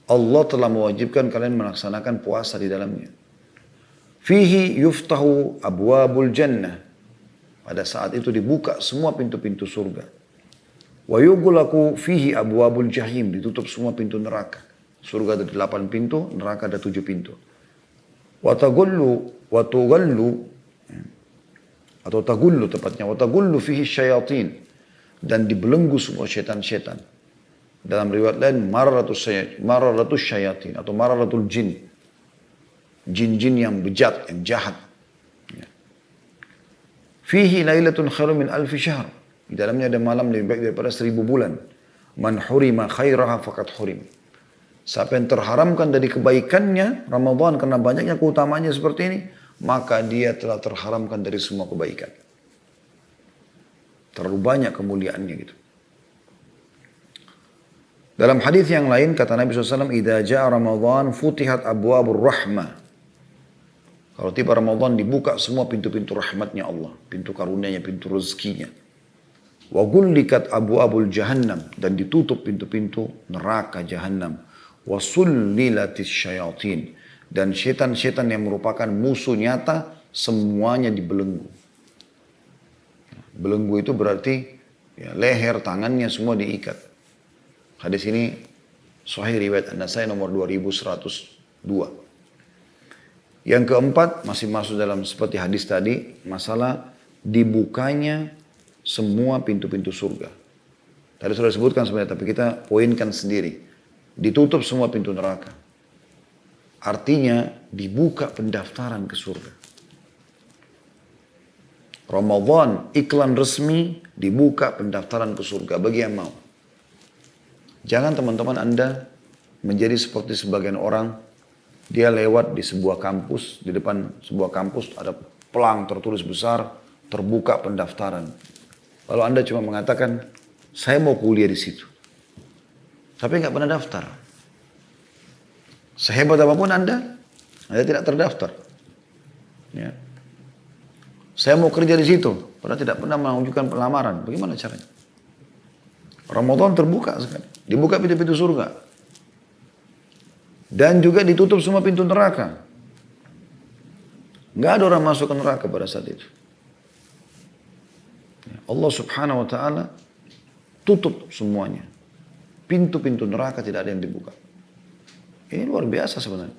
Allah telah mewajibkan kalian melaksanakan puasa di dalamnya. Fihi yuftahu abwabul jannah. Pada saat itu dibuka semua pintu-pintu surga. Wa yughlaqu fihi abwabul jahim. Ditutup semua pintu neraka. Surga ada 8 pintu, neraka ada 7 pintu. Wa tagullu atau tagullu tepatnya. Wa tagullu fihi syayatin. Dan dibelenggu semua syaitan-syaitan. Dalam riwayat lain, mararatus syayatin atau mararatul jin. Jin-jin yang bejat, yang jahat. Fihi lailatun khairu min alfi syahr. Di dalamnya ada malam lebih baik daripada 1000 bulan. Man hurima khairaha faqad hurim. Siapa yang terharamkan dari kebaikannya Ramadan karena banyaknya keutamaannya seperti ini, maka dia telah terharamkan dari semua kebaikan. Terlalu banyak kemuliaannya gitu. Dalam hadis yang lain kata Nabi SAW, "Idza jaa Ramadan futihat abwabur rahmah." Kalau tiba Ramadan dibuka semua pintu-pintu rahmatnya Allah, pintu karunia-Nya, pintu rezekinya. Wa ghullikat abwabul jahannam, dan ditutup pintu-pintu neraka jahannam. Wa sullilatis syayatin, dan setan-setan yang merupakan musuh nyata semuanya dibelenggu. Belenggu itu berarti ya, leher, tangannya semua diikat. Hadis ini sahih riwayat An-Nasai nomor 2102. Yang keempat masih masuk dalam seperti hadis tadi, masalah dibukanya semua pintu-pintu surga. Tadi sudah disebutkan sebenarnya, tapi kita poinkan sendiri. Ditutup semua pintu neraka. Artinya dibuka pendaftaran ke surga. Ramadan, iklan resmi, dibuka pendaftaran ke surga bagi yang mau. Jangan teman-teman Anda menjadi seperti sebagian orang, dia lewat di sebuah kampus, di depan sebuah kampus ada pelang tertulis besar, terbuka pendaftaran. Lalu Anda cuma mengatakan, saya mau kuliah di situ. Tapi nggak pernah daftar. Sehebat apapun Anda tidak terdaftar. Ya. Saya mau kerja di situ, padahal tidak pernah mengajukan pelamaran. Bagaimana caranya? Ramadan terbuka sekali. Dibuka pintu-pintu surga. Dan juga ditutup semua pintu neraka. Nggak ada orang masuk ke neraka pada saat itu. Allah Subhanahu wa Ta'ala tutup semuanya. Pintu-pintu neraka tidak ada yang dibuka. Ini luar biasa sebenarnya.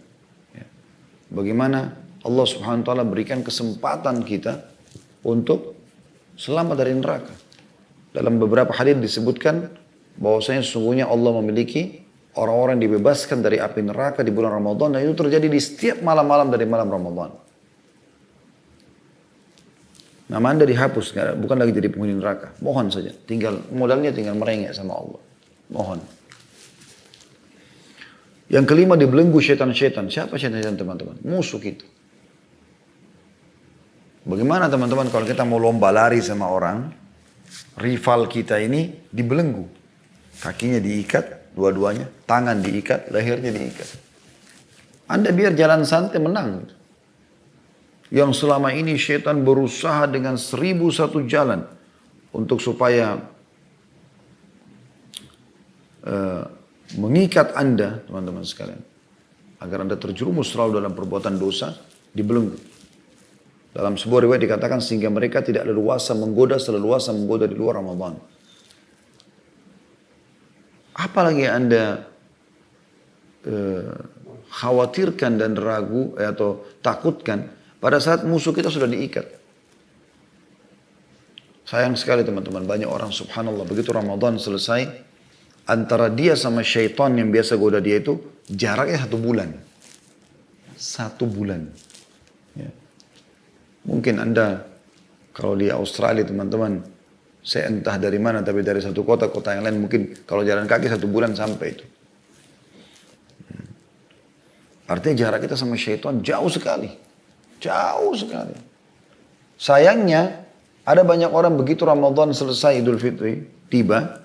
Bagaimana Allah Subhanahu wa Ta'ala berikan kesempatan kita untuk selamat dari neraka. Dalam beberapa hadis disebutkan bahwasanya sesungguhnya Allah memiliki orang-orang yang dibebaskan dari api neraka di bulan Ramadan, dan itu terjadi di setiap malam-malam dari malam Ramadan. Nama Anda dihapus, bukan lagi jadi penghuni neraka. Mohon saja, modalnya tinggal merengek sama Allah. Mohon. Yang kelima, dibelenggu syaitan-syaitan. Siapa syaitan-syaitan teman-teman? Musuh kita. Bagaimana teman-teman kalau kita mau lomba lari sama orang, rival kita ini dibelenggu. Kakinya diikat, dua-duanya, tangan diikat, lehernya diikat. Anda biar jalan santai menang. Yang selama ini syaitan berusaha dengan 1001 jalan untuk supaya mengikat Anda, teman-teman sekalian, agar Anda terjerumus selalu dalam perbuatan dosa, dibelenggu. Dalam sebuah riwayat dikatakan sehingga mereka tidak leluasa menggoda seleluasa menggoda di luar Ramadan. Apalagi Anda khawatirkan dan ragu atau takutkan pada saat musuh kita sudah diikat. Sayang sekali teman-teman, banyak orang subhanallah begitu Ramadan selesai, antara dia sama syaitan yang biasa goda dia itu jaraknya 1 bulan. 1 bulan. Ya. Mungkin Anda kalau di Australia teman-teman, saya entah dari mana tapi dari satu kota yang lain, mungkin kalau jalan kaki 1 bulan sampai itu. Artinya jarak kita sama syaitan jauh sekali. Jauh sekali. Sayangnya, ada banyak orang begitu Ramadan selesai Idul Fitri, tiba,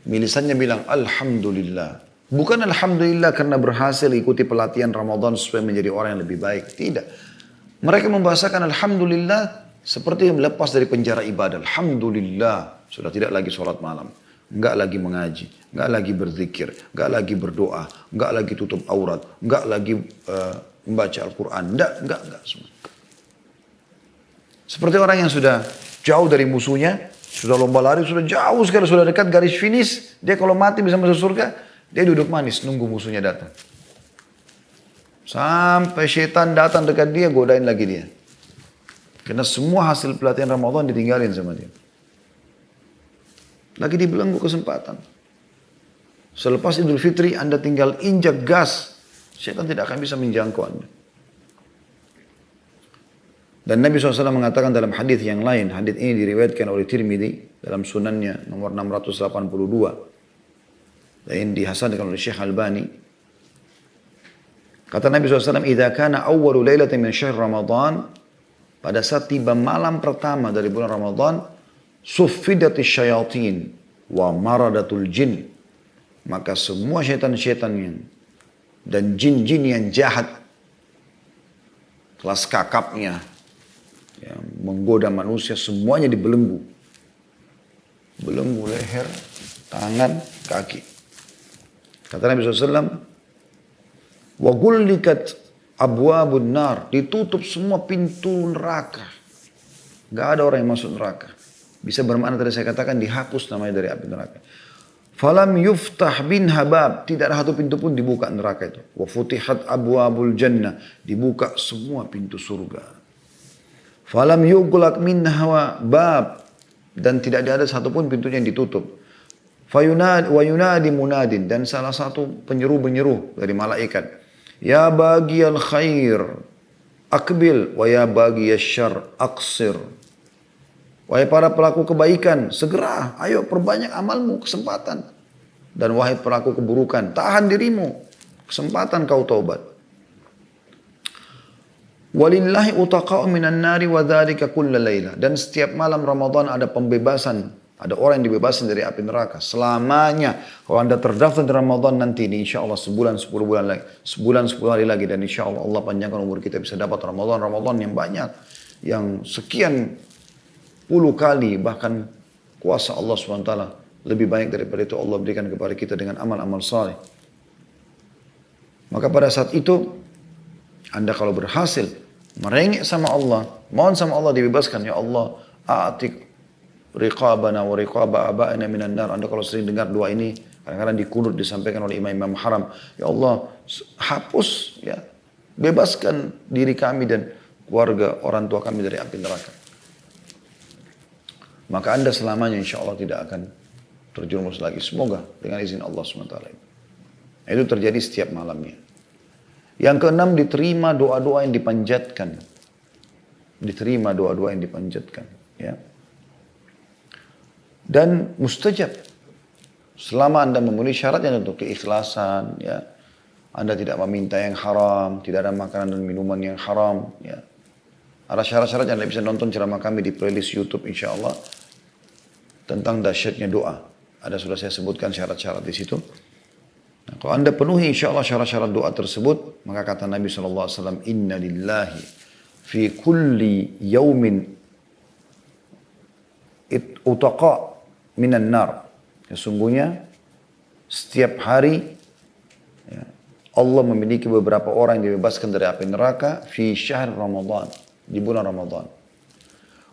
milisannya bilang, Alhamdulillah. Bukan Alhamdulillah karena berhasil ikuti pelatihan Ramadan supaya menjadi orang yang lebih baik. Tidak. Mereka membahasakan Alhamdulillah seperti yang lepas dari penjara ibadah. Alhamdulillah. Sudah tidak lagi sholat malam. Enggak lagi mengaji. Enggak lagi berzikir. Enggak lagi berdoa. Enggak lagi tutup aurat. Enggak lagi membaca Al-Quran. Enggak. Semua. Seperti orang yang sudah jauh dari musuhnya. Sudah lomba lari, sudah jauh sekali. Sudah dekat garis finish. Dia kalau mati bisa masuk surga. Dia duduk manis nunggu musuhnya datang. Sampai setan datang dekat dia, godain lagi dia. Karena semua hasil pelatihan Ramadan ditinggalin sama dia. Lagi dibelenggu kesempatan. Selepas Idul Fitri Anda tinggal injak gas. Setan tidak akan bisa menjangkau Anda. Dan Nabi SAW mengatakan dalam hadis yang lain. Hadis ini diriwayatkan oleh Tirmidzi dalam sunannya nomor 682. Dan dihasankan oleh Syekh Albani. Kata Nabi SAW, "Idza kana awwalu lailatin min syahr Ramadan", pada saat tiba malam pertama dari bulan Ramadan, "suffidatis syayatin wa maradatul jin", maka semua syaitan-syaitan dan jin-jin yang jahat, kelas kakapnya, yang menggoda manusia, semuanya dibelenggu. Belenggu leher, tangan, kaki. Kata Nabi SAW, wa gullikat abwabun nar, ditutup semua pintu neraka. Gak ada orang yang masuk neraka. Bisa bermakna tadi saya katakan dihapus namanya dari api neraka. Falam yuftah bin habab, tidak ada satu pintu pun dibuka neraka itu. Wa futihat abwabul jannah, dibuka semua pintu surga. Falam yughlaq minha bab, dan tidak ada satu pun pintunya yang ditutup. Wa yunadi munadin, dan salah satu penyeru dari malaikat, ya bagiyal khair akbil wa ya bagiyal syarr aqsir. Wahai para pelaku kebaikan, segera, ayo perbanyak amalmu, kesempatan. Dan wahai pelaku keburukan, tahan dirimu, kesempatan kau taubat. Walillahi utaqa'u minan nari wa dzalika kulla laila. Dan setiap malam Ramadan ada pembebasan. Ada orang yang dibebaskan dari api neraka selamanya. Kalau Anda terdaftar di Ramadan nanti ini, insya Allah sebulan 10 bulan lagi, sebulan 10 hari lagi, dan insya Allah Allah panjangkan umur kita bisa dapat Ramadan yang banyak, yang sekian puluh kali, bahkan kuasa Allah SWT lebih banyak daripada itu Allah berikan kepada kita dengan amal-amal saleh. Maka pada saat itu Anda kalau berhasil merengek sama Allah, mohon sama Allah dibebaskan, ya Allah, a'tik riqabana wa riqaba aba'ina minan nar. Anda kalau sering dengar doa ini, kadang-kadang di kunut disampaikan oleh imam-imam haram, ya Allah, hapus, ya, bebaskan diri kami dan keluarga orang tua kami dari api neraka. Maka Anda selamanya insya Allah tidak akan terjerumus lagi. Semoga dengan izin Allah SWT. Itu terjadi setiap malamnya. Yang keenam, diterima doa-doa yang dipanjatkan. Diterima doa-doa yang dipanjatkan. Ya. Dan mustajab. Selama Anda memenuhi syaratnya untuk keikhlasan. Ya. Anda tidak meminta yang haram. Tidak ada makanan dan minuman yang haram. Ya. Ada syarat-syarat yang Anda bisa nonton ceramah kami di playlist YouTube insya Allah. Tentang dahsyatnya doa. Ada sudah saya sebutkan syarat-syarat di situ. Nah, kalau Anda penuhi insya Allah syarat-syarat doa tersebut, maka kata Nabi SAW, Inna lillahi fi kulli yaumin utaqa minan nar. Sesungguhnya setiap hari ya, Allah memiliki beberapa orang yang dibebaskan dari api neraka fi syahr Ramadan, di bulan Ramadan.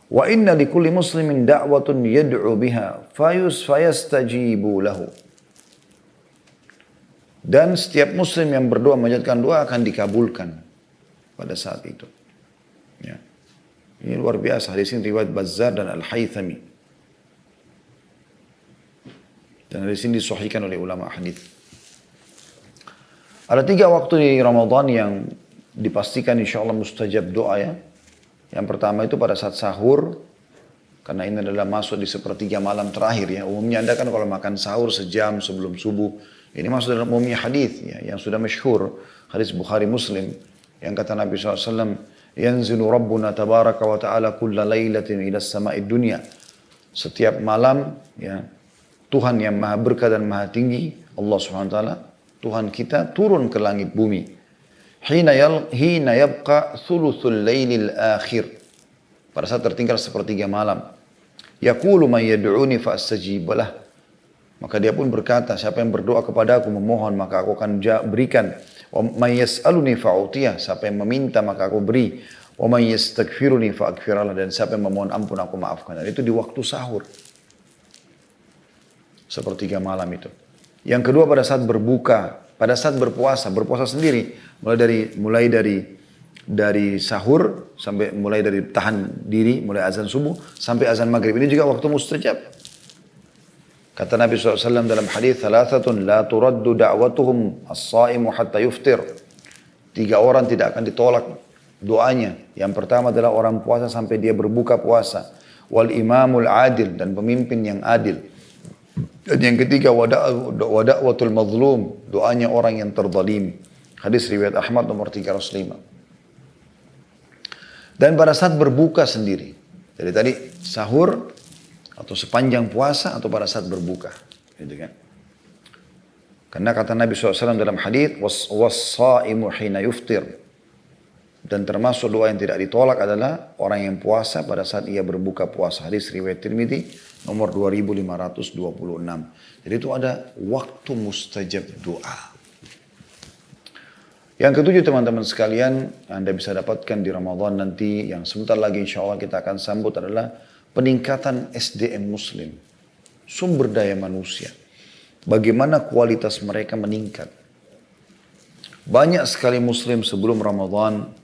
Wa inna likulli muslimin da'watun yad'u biha fayastajibu lahu. Dan setiap muslim yang berdoa menjadikan doa akan dikabulkan pada saat itu. Ya. Ini luar biasa. Hadis ini riwayat Bazzar dan Al-Haythami. Dan hadis ini disahihkan oleh ulama hadis. Ada 3 waktu di Ramadan yang dipastikan insya Allah mustajab doa ya. Yang pertama itu pada saat sahur. Karena ini adalah masuk di sepertiga malam terakhir ya. Umumnya Anda kan kalau makan sahur sejam sebelum subuh. Ini masuk dalam umumnya hadis ya, yang sudah masyhur. Hadis Bukhari Muslim. Yang kata Nabi SAW, Yanzilu Rabbuna tabaraka wa ta'ala kulla laylatin ila sama'id dunya. Setiap malam, ya, Tuhan yang maha berkah dan maha tinggi, Allah subhanahu wa ta'ala, Tuhan kita turun ke langit bumi. Hina yabqa thuluthul laylil akhir. Pada saat tertinggal sepertiga malam. Yaqulu man yad'uni fa'astajibalah. Maka dia pun berkata, siapa yang berdoa kepada aku memohon, maka aku akan berikan. Wa man yas'aluni fa'utiyah. Siapa yang meminta, maka aku beri. Wa man yastaghfiruni fa'aghfirallah. Dan siapa yang memohon ampun, aku maafkan. Dan itu di waktu sahur. Sepertiga malam itu. Yang kedua pada saat berbuka, pada saat berpuasa sendiri, mulai dari sahur sampai mulai dari tahan diri, mulai azan subuh sampai azan maghrib. Ini juga waktu mustajab. Kata Nabi SAW dalam hadis, "Thalathatun la turaddu da'watuhum as-sa'imu hatta yuftir." 3 orang tidak akan ditolak doanya. Yang pertama adalah orang puasa sampai dia berbuka puasa. Wal imamul adil, dan pemimpin yang adil. Dan yang ketiga, wada'watul mazlum, doanya orang yang terzalimi. Hadis riwayat Ahmad nomor 305. Dan pada saat berbuka sendiri. Jadi tadi sahur atau sepanjang puasa atau pada saat berbuka. Gitu kan. Karena kata Nabi SAW dalam hadis, was-sa'imu hina yuftir. Dan termasuk doa yang tidak ditolak adalah orang yang puasa pada saat ia berbuka puasa. Hadis riwayat Tirmidzi nomor 2526. Jadi itu ada waktu mustajab doa. Yang ketujuh teman-teman sekalian, Anda bisa dapatkan di Ramadan nanti, yang sebentar lagi insya Allah kita akan sambut, adalah peningkatan SDM Muslim. Sumber daya manusia. Bagaimana kualitas mereka meningkat. Banyak sekali Muslim sebelum Ramadan,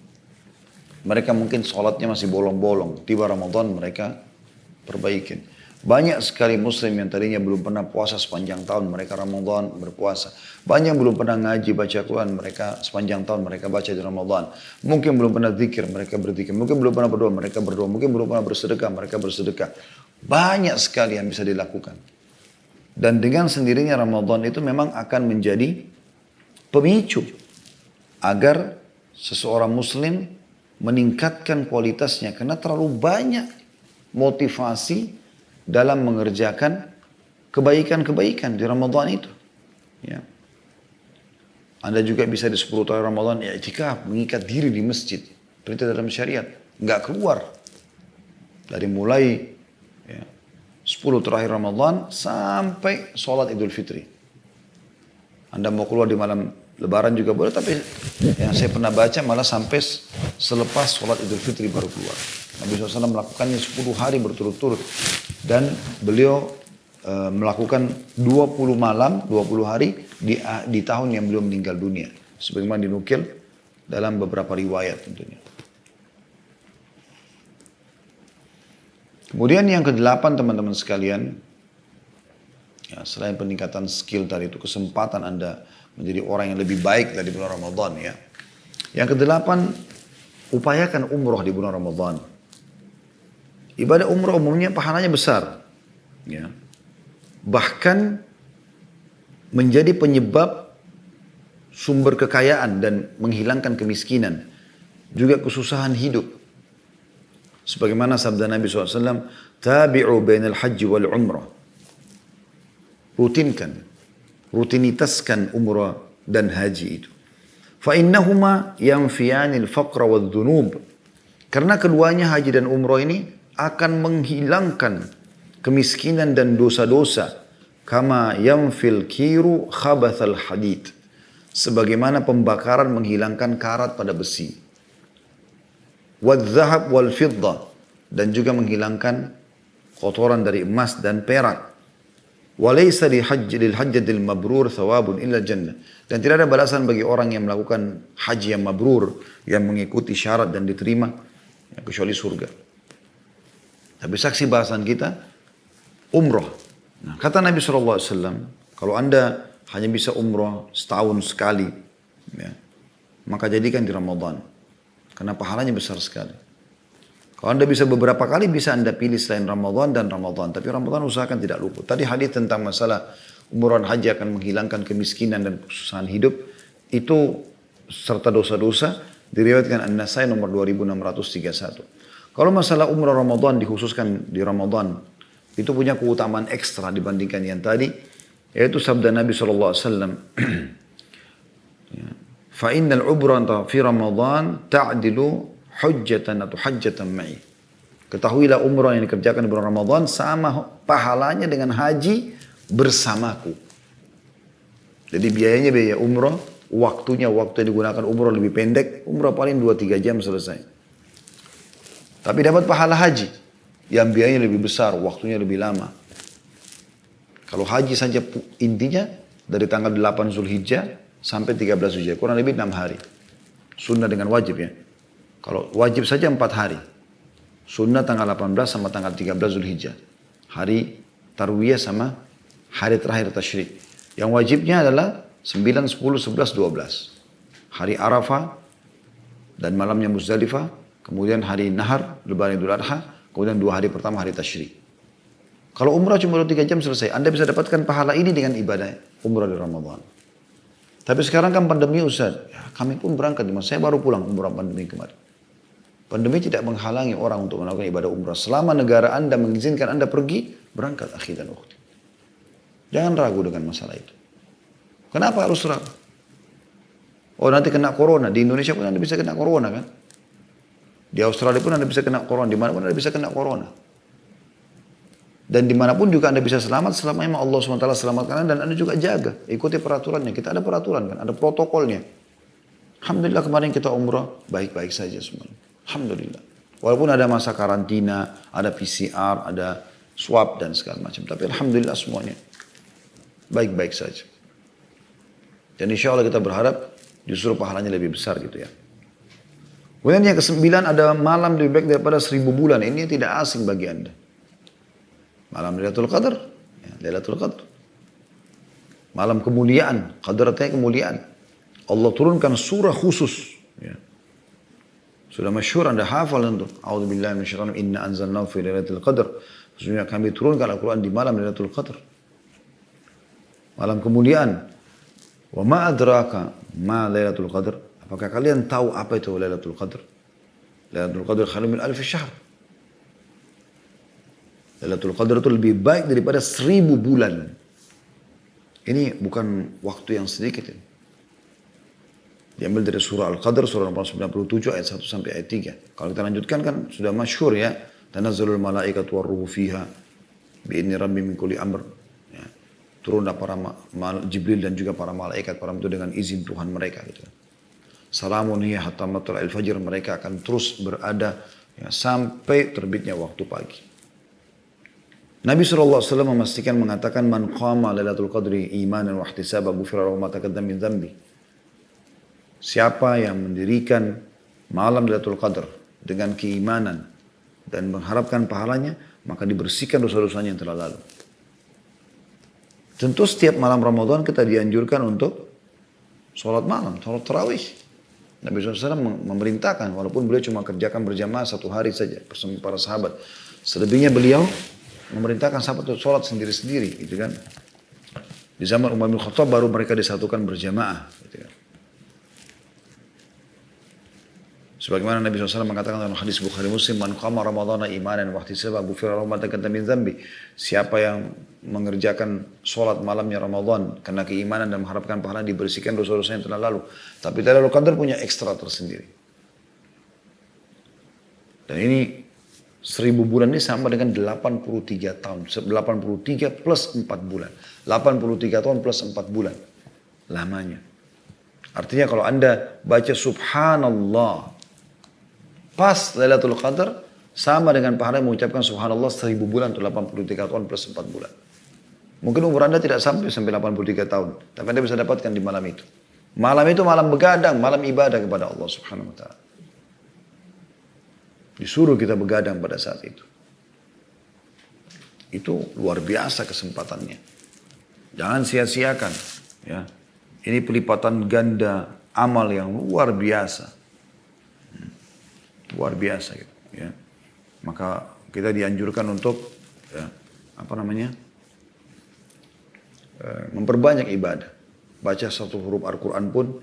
mereka mungkin sholatnya masih bolong-bolong. Tiba Ramadan mereka perbaikin. Banyak sekali Muslim yang tadinya belum pernah puasa sepanjang tahun, mereka Ramadan berpuasa. Banyak yang belum pernah ngaji baca Quran, mereka sepanjang tahun mereka baca di Ramadan. Mungkin belum pernah zikir, mereka berzikir. Mungkin belum pernah berdoa, mereka berdoa. Mungkin belum pernah bersedekah, mereka bersedekah. Banyak sekali yang bisa dilakukan. Dan dengan sendirinya Ramadan itu memang akan menjadi pemicu agar seseorang Muslim meningkatkan kualitasnya. Karena terlalu banyak motivasi dalam mengerjakan kebaikan-kebaikan di Ramadan itu. Ya. Anda juga bisa di 10 tahun Ramadan i'tikaf, mengikat diri di masjid. Perintah dalam syariat. Nggak keluar. Dari mulai 10 terakhir Ramadan sampai sholat Idul Fitri. Anda mau keluar di malam Lebaran juga boleh, tapi yang saya pernah baca malah sampai selepas sholat Idul Fitri baru keluar. Nabi SAW melakukannya 10 hari berturut-turut. Dan beliau melakukan 20 malam, 20 hari di tahun yang beliau meninggal dunia. Sebagaimana dinukil dalam beberapa riwayat tentunya. Kemudian yang ke-8 teman-teman sekalian, ya, selain peningkatan skill tadi itu, kesempatan Anda menjadi orang yang lebih baik dari bulan Ramadan ya. Yang ke-8, upayakan umroh di bulan Ramadan. Ibadah umroh umumnya pahalanya besar. Ya. Bahkan menjadi penyebab sumber kekayaan dan menghilangkan kemiskinan. Juga kesusahan hidup. Sebagaimana sabda Nabi SAW, tabi'u bainal haji wal umrah. Rutinitaskan umrah dan haji itu. Fa'innahuma yanfiyanil faqra wal dhunub. Karena keduanya haji dan umrah ini akan menghilangkan kemiskinan dan dosa-dosa. Kama yanfil kiru khabathal hadid. Sebagaimana pembakaran menghilangkan karat pada besi. Wadzahab wal fiddah. Dan juga menghilangkan kotoran dari emas dan perak. Walaysa lil hajjatil mabrur thawabun illa jannah. Dan tidak ada balasan bagi orang yang melakukan haji yang mabrur, yang mengikuti syarat dan diterima, kecuali surga. Tapi saksi bahasan kita, umroh. Nah, kata Nabi SAW, kalau Anda hanya bisa umroh setahun sekali, ya, maka jadikan di Ramadan. Karena pahalanya besar sekali. Kalau Anda bisa beberapa kali, bisa Anda pilih selain Ramadan dan Ramadan. Tapi Ramadan usahakan tidak luput. Tadi hadis tentang masalah umroh dan haji akan menghilangkan kemiskinan dan kesusahan hidup. Itu serta dosa-dosa. Diriwayatkan An-Nasai nomor 2631. Kalau masalah umrah Ramadan dikhususkan di Ramadan, itu punya keutamaan ekstra dibandingkan yang tadi, yaitu sabda Nabi SAW. Fa innal umrata fi Ramadan ta'dilu hujjatan atau hajjatan ma'i. Ketahuilah umrah yang dikerjakan di bulan Ramadan sama pahalanya dengan haji bersamaku. Jadi biayanya biaya umrah, waktu yang digunakan umrah lebih pendek, umrah paling 2-3 jam selesai. Tapi dapat pahala haji yang biayanya lebih besar, waktunya lebih lama. Kalau haji saja intinya dari tanggal 8 Zulhijjah sampai 13 Zulhijjah, kurang lebih 6 hari. Sunnah dengan wajib ya. Kalau wajib saja 4 hari. Sunnah tanggal 18 sama tanggal 13 Zulhijjah. Hari Tarwiyah sama hari terakhir Tasyrik. Yang wajibnya adalah 9, 10, 11, 12. Hari Arafah dan malamnya Muzdalifah. Kemudian hari Nahar, Lebaran Idul Adha. Kemudian 2 hari pertama hari Tasyrik. Kalau umrah cuma 3 jam selesai. Anda bisa dapatkan pahala ini dengan ibadah umrah di Ramadan. Tapi sekarang kan pandemi Ustaz. Ya, kami pun berangkat. Saya baru pulang umrah pandemi kemarin. Pandemi tidak menghalangi orang untuk melakukan ibadah umrah. Selama negara Anda mengizinkan Anda pergi, berangkat akhi dan ukhti. Jangan ragu dengan masalah itu. Kenapa harus ragu? Oh nanti kena corona. Di Indonesia pun Anda bisa kena corona kan? Di Australia pun Anda bisa kena corona. Di mana pun Anda bisa kena corona. Dan dimanapun juga Anda bisa selamat selama memang Allah SWT selamatkan Anda dan Anda juga jaga. Ikuti peraturannya. Kita ada peraturan kan, ada protokolnya. Alhamdulillah kemarin kita umrah baik-baik saja semuanya. Alhamdulillah. Walaupun ada masa karantina, ada PCR, ada swab dan segala macam. Tapi Alhamdulillah semuanya baik-baik saja. Dan insya Allah kita berharap justru pahalanya lebih besar gitu ya. Kemudian yang ke-9 ada malam lebih baik daripada 1000 bulan. Ini tidak asing bagi Anda. Malam Lailatul Qadar, ya, Lailatul Qadar. Malam kemuliaan, Qadar artinya kemuliaan. Allah turunkan surah khusus. Ya. Sudah masyhur Anda hafal tentu. A'udzubillahi minasyaitonir rajim. Inna anzalnahu fi Lailatul Qadar. Sesungguhnya kami turunkan Al-Quran di malam Lailatul Qadar. Malam kemuliaan. Wa ma adraka ma Lailatul Qadar. Apakah kalian tahu apa itu Lailatul Qadar? Lailatul Qadar khairun min alfi syahr. Lailatul Qadar itu lebih baik daripada 1000 bulan. Ini bukan waktu yang sedikit. Diambil dari surah Al-Qadar, surah nomor 97 ayat 1 sampai ayat 3. Kalau kita lanjutkan kan sudah masyhur ya. Tanazzalul malaikatu warruhu fiha bi'idni rabbi min kulli amr. Ya. Turunlah para Jibril dan juga para malaikat itu dengan izin Tuhan mereka gitu. Salamun hiya hatta matla'il fajr, mereka akan terus berada ya, sampai terbitnya waktu pagi. Nabi SAW memastikan mengatakan man qama lailatul qadri imanan wa ihtisaban ghufira lahu ma taqaddama min dhanbi. Siapa yang mendirikan malam Lailatul Qadar dengan keimanan dan mengharapkan pahalanya, maka dibersihkan dosa-dosanya yang telah lalu. Tentu setiap malam Ramadan kita dianjurkan untuk sholat malam, sholat tarawih. Nabi SAW memerintahkan, walaupun beliau cuma kerjakan berjamaah 1 hari saja bersama para sahabat. Selebihnya beliau memerintahkan sahabat untuk sholat sendiri-sendiri, gitu kan. Di zaman Umar bin Khattab baru mereka disatukan berjamaah, gitu kan. Sebagaimana Nabi SAW mengatakan dalam hadis Bukhari Muslim, man qama ramadhana imanan wa ihtisaban ghufira lahu ma taqaddama min dhanbi. Siapa yang mengerjakan sholat malamnya Ramadan karena keimanan dan mengharapkan pahala, dibersihkan dosa-dosa yang telah lalu. Tapi Lailatul Qadar punya ekstra tersendiri. Dan ini 1000 bulan ini sama dengan 83 tahun. 83 plus 4 bulan. 83 tahun plus 4 bulan. Lamanya. Artinya kalau Anda baca subhanallah pas Lailatul Qadar, sama dengan pahala yang mengucapkan subhanallah 1000 bulan atau 83 tahun plus 4 bulan. Mungkin umur Anda tidak sampai 83 tahun. Tapi Anda bisa dapatkan di malam itu. Malam itu malam begadang, malam ibadah kepada Allah Subhanahu Wa Ta'ala. Disuruh kita begadang pada saat itu. Itu luar biasa kesempatannya. Jangan sia-siakan. Ya. Ini pelipatan ganda amal yang luar biasa. Luar biasa gitu. Ya. Maka kita dianjurkan untuk ya, memperbanyak ibadah. Baca 1 huruf Al-Quran pun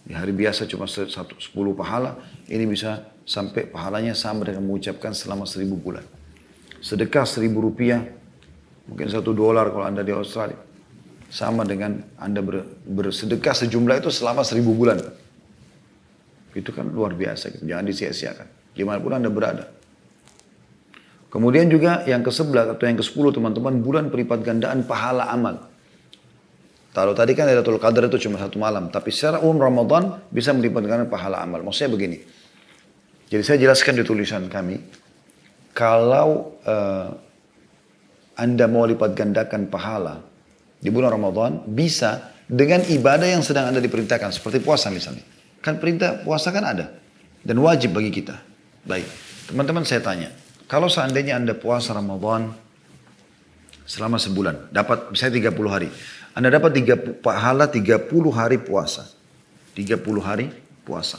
Di hari biasa cuma 10 pahala, ini bisa sampai pahalanya sama dengan mengucapkan selama 1000 bulan. Sedekah 1000 rupiah, mungkin $1 kalau Anda di Australia. Sama dengan Anda bersedekah sejumlah itu selama 1000 bulan. Itu kan luar biasa, gitu. Jangan disia-siakan. Dimanapun Anda berada. Kemudian juga yang ke-11 atau yang ke-10 teman-teman, bulan pelipat gandaan pahala amal. Kalau tadi kan Lailatul Qadar itu cuma 1 malam, tapi secara umum Ramadan bisa melipat gandaan pahala amal. Maksudnya begini. Jadi saya jelaskan di tulisan kami, kalau Anda mau lipat gandakan pahala di bulan Ramadan, bisa dengan ibadah yang sedang Anda diperintahkan, seperti puasa misalnya. Kan perintah puasa kan ada, dan wajib bagi kita. Baik, teman-teman saya tanya, kalau seandainya Anda puasa Ramadan selama sebulan, dapat misalnya 30 hari, Anda dapat pahala 30 hari puasa. 30 hari puasa.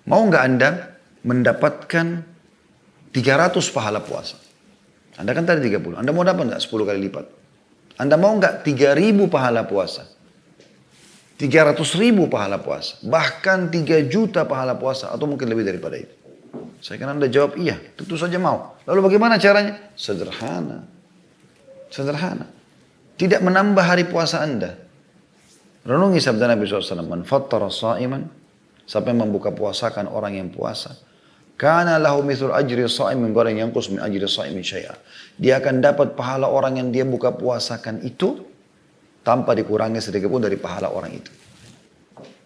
Mau nggak Anda mendapatkan 300 pahala puasa? Anda kan tadi 30, Anda mau dapat nggak 10 kali lipat? Anda mau nggak 3000 pahala puasa? 300.000 pahala puasa? Bahkan 3 juta pahala puasa? Atau mungkin lebih daripada itu? Saya kan Anda jawab iya, tentu saja mau. Lalu bagaimana caranya? Sederhana. Sederhana. Tidak menambah hari puasa Anda. Renungi sabda Nabi SAW. Man fattara sa'iman. Siapa yang membuka puasakan orang yang puasa. Kana lahu mithul ajri sa'imin barang yanqus min ajri sa'imin syai'a. Dia akan dapat pahala orang yang dia buka puasakan itu tanpa dikurangi sedikit pun dari pahala orang itu.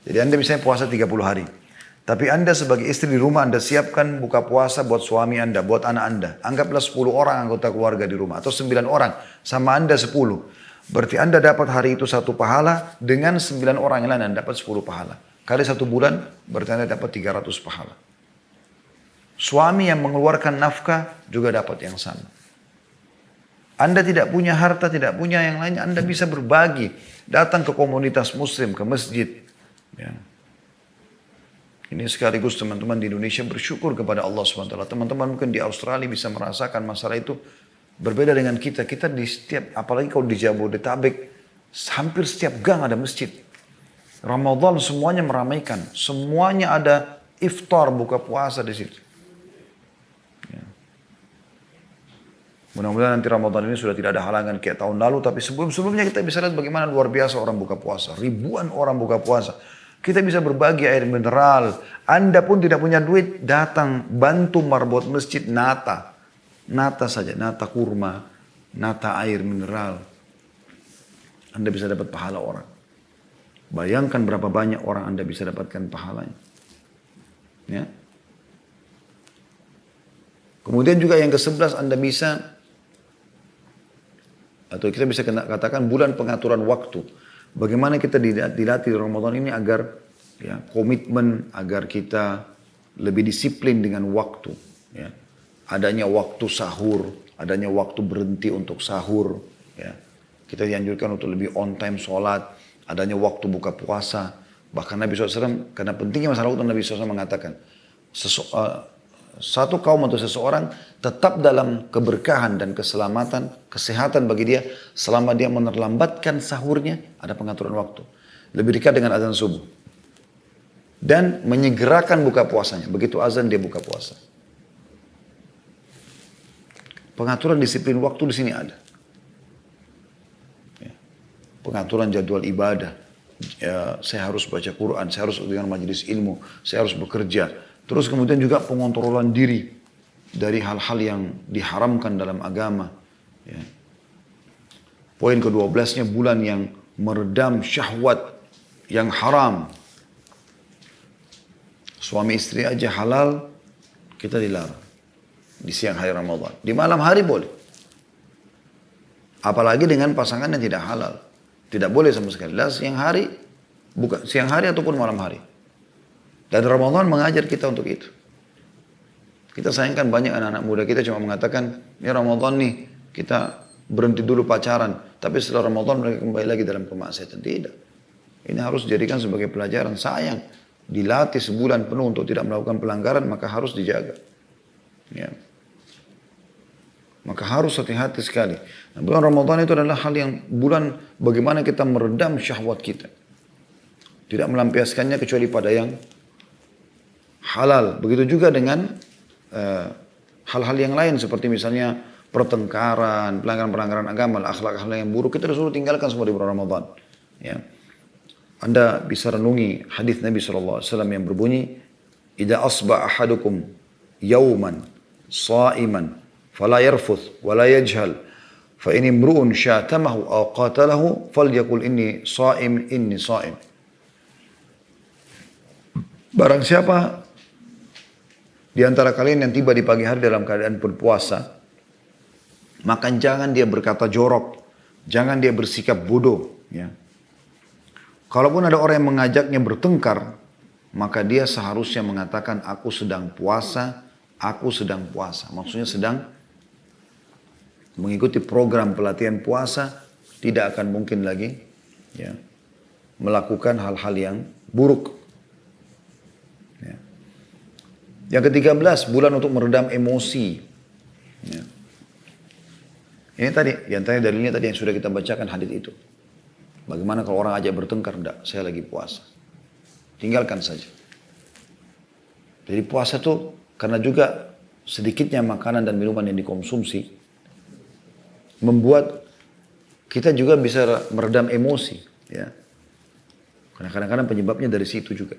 Jadi Anda misalnya puasa 30 hari. Tapi Anda sebagai istri di rumah Anda siapkan buka puasa buat suami Anda, buat anak Anda. Anggaplah 10 orang anggota keluarga di rumah atau 9 orang sama Anda 10. Berarti Anda dapat hari itu 1 pahala dengan 9 orang yang lain Anda dapat 10 pahala. Kali 1 bulan berarti Anda dapat 300 pahala. Suami yang mengeluarkan nafkah juga dapat yang sama. Anda tidak punya harta, tidak punya yang lainnya, Anda bisa berbagi. Datang ke komunitas muslim, ke masjid. Ya. Ini sekaligus teman-teman di Indonesia bersyukur kepada Allah SWT. Teman-teman mungkin di Australia bisa merasakan masalah itu berbeda dengan kita. Kita di setiap, apalagi kalau di Jabodetabek, hampir setiap gang ada masjid. Ramadan semuanya meramaikan. Semuanya ada iftar, buka puasa di situ. Mudah-mudahan nanti Ramadan ini sudah tidak ada halangan kayak tahun lalu. Tapi sebelum-sebelumnya kita bisa lihat bagaimana luar biasa orang buka puasa. Ribuan orang buka puasa. Kita bisa berbagi air mineral. Anda pun tidak punya duit, datang bantu marbot masjid nata. Nata saja, nata kurma, nata air mineral. Anda bisa dapat pahala orang. Bayangkan berapa banyak orang Anda bisa dapatkan pahalanya. Ya. Kemudian juga yang ke-11 Anda bisa, atau kita bisa katakan bulan pengaturan waktu. Bagaimana kita dilatih di Ramadan ini agar ya, komitmen, agar kita lebih disiplin dengan waktu. Ya. Adanya waktu sahur, adanya waktu berhenti untuk sahur. Ya. Kita dianjurkan untuk lebih on time sholat, adanya waktu buka puasa. Bahkan Nabi SAW, karena pentingnya masalah waktu, Nabi SAW mengatakan, satu kaum atau seseorang tetap dalam keberkahan dan keselamatan, kesehatan bagi dia selama dia menerlambatkan sahurnya, ada pengaturan waktu. Lebih dekat dengan azan subuh. Dan menyegerakan buka puasanya. Begitu azan dia buka puasa. Pengaturan disiplin waktu di sini ada. Ya. Pengaturan jadwal ibadah. Ya, saya harus baca Quran, saya harus dengan majelis ilmu, saya harus bekerja. Terus kemudian juga pengontrolan diri dari hal-hal yang diharamkan dalam agama. Ya. Poin ke-12-nya bulan yang meredam syahwat yang haram. Suami istri aja halal, kita dilarang. Di siang hari Ramadan. Di malam hari boleh. Apalagi dengan pasangan yang tidak halal. Tidak boleh sama sekali. Siang hari, bukan siang hari ataupun malam hari. Dan Ramadan mengajar kita untuk itu. Kita sayangkan banyak anak-anak muda kita cuma mengatakan, ya Ramadan nih, kita berhenti dulu pacaran. Tapi setelah Ramadan mereka kembali lagi dalam kemaksiatan. Tidak. Ini harus dijadikan sebagai pelajaran. Sayang, dilatih sebulan penuh untuk tidak melakukan pelanggaran, maka harus dijaga. Ya. Maka harus hati-hati sekali. Nah, bulan Ramadan itu adalah hal yang bulan bagaimana kita meredam syahwat kita. Tidak melampiaskannya kecuali pada yang halal. Begitu juga dengan hal-hal yang lain seperti misalnya pertengkaran, pelanggaran-pelanggaran agama, akhlak-akhlak yang buruk, kita disuruh tinggalkan semua di bulan Ramadan. Ya. Anda bisa renungi hadis Nabi SAW yang berbunyi, "Idza asba ahadukum yawman sha'iman fala yarfuth wala yajhal fa in imru'un syatamahu aw qatalahu falyaqul inni sha'im." Barang siapa di antara kalian yang tiba di pagi hari dalam keadaan berpuasa, maka jangan dia berkata jorok, jangan dia bersikap bodoh. Ya. Kalaupun ada orang yang mengajaknya bertengkar, maka dia seharusnya mengatakan aku sedang puasa, aku sedang puasa. Maksudnya sedang mengikuti program pelatihan puasa, tidak akan mungkin lagi ya, melakukan hal-hal yang buruk. Ya. Yang ke-13, bulan untuk meredam emosi. Ya. Ini tadi, yang tadi dalilnya tadi yang sudah kita bacakan hadis itu. Bagaimana kalau orang ajak bertengkar? Enggak, saya lagi puasa. Tinggalkan saja. Jadi puasa itu karena juga sedikitnya makanan dan minuman yang dikonsumsi membuat kita juga bisa meredam emosi. Ya. Karena kadang-kadang penyebabnya dari situ juga.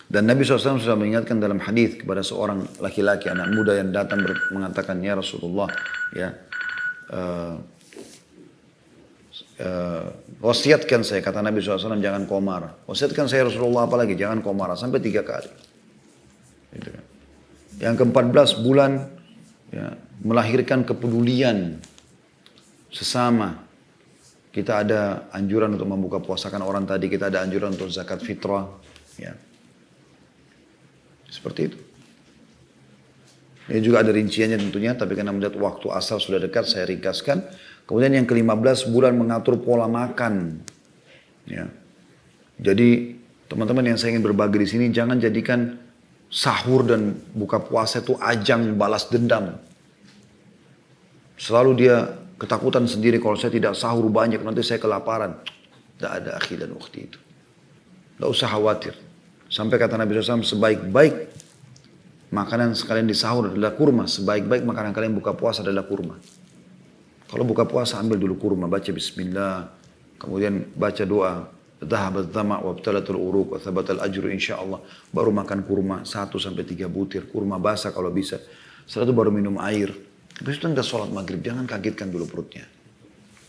Dan Nabi SAW sudah mengingatkan dalam hadis kepada seorang laki-laki, anak muda yang datang mengatakan, "Ya Rasulullah, ya, wasiatkan saya," kata Nabi SAW, "jangan kau marah." "Wasiatkan saya Rasulullah apa lagi?" "Jangan kau marah," sampai 3 kali. Gitu kan. Yang ke-14, bulan ya, melahirkan kepedulian sesama. Kita ada anjuran untuk membuka puasakan orang tadi, kita ada anjuran untuk zakat fitrah. Ya. Seperti itu. Ini juga ada rinciannya tentunya, tapi karena melihat waktu asar sudah dekat, saya ringkaskan. Kemudian yang ke-15, bulan mengatur pola makan. Ya. Jadi teman-teman yang saya ingin berbagi di sini, jangan jadikan sahur dan buka puasa itu ajang balas dendam. Selalu dia ketakutan sendiri, kalau saya tidak sahur banyak nanti saya kelaparan. Tidak ada akhi dan ukhti itu. Tidak usah khawatir. Sampai kata Nabi SAW, sebaik-baik makanan sekalian di sahur adalah kurma. Sebaik-baik makanan kalian buka puasa adalah kurma. Kalau buka puasa ambil dulu kurma, baca bismillah. Kemudian baca doa. Dhahabat dhama' wabtalatul uruq wa thabatal ajru insyaallah. Baru makan kurma 1-3 butir. Kurma basah kalau bisa. Setelah itu baru minum air. Habis itu Anda sholat maghrib. Jangan kagetkan dulu perutnya.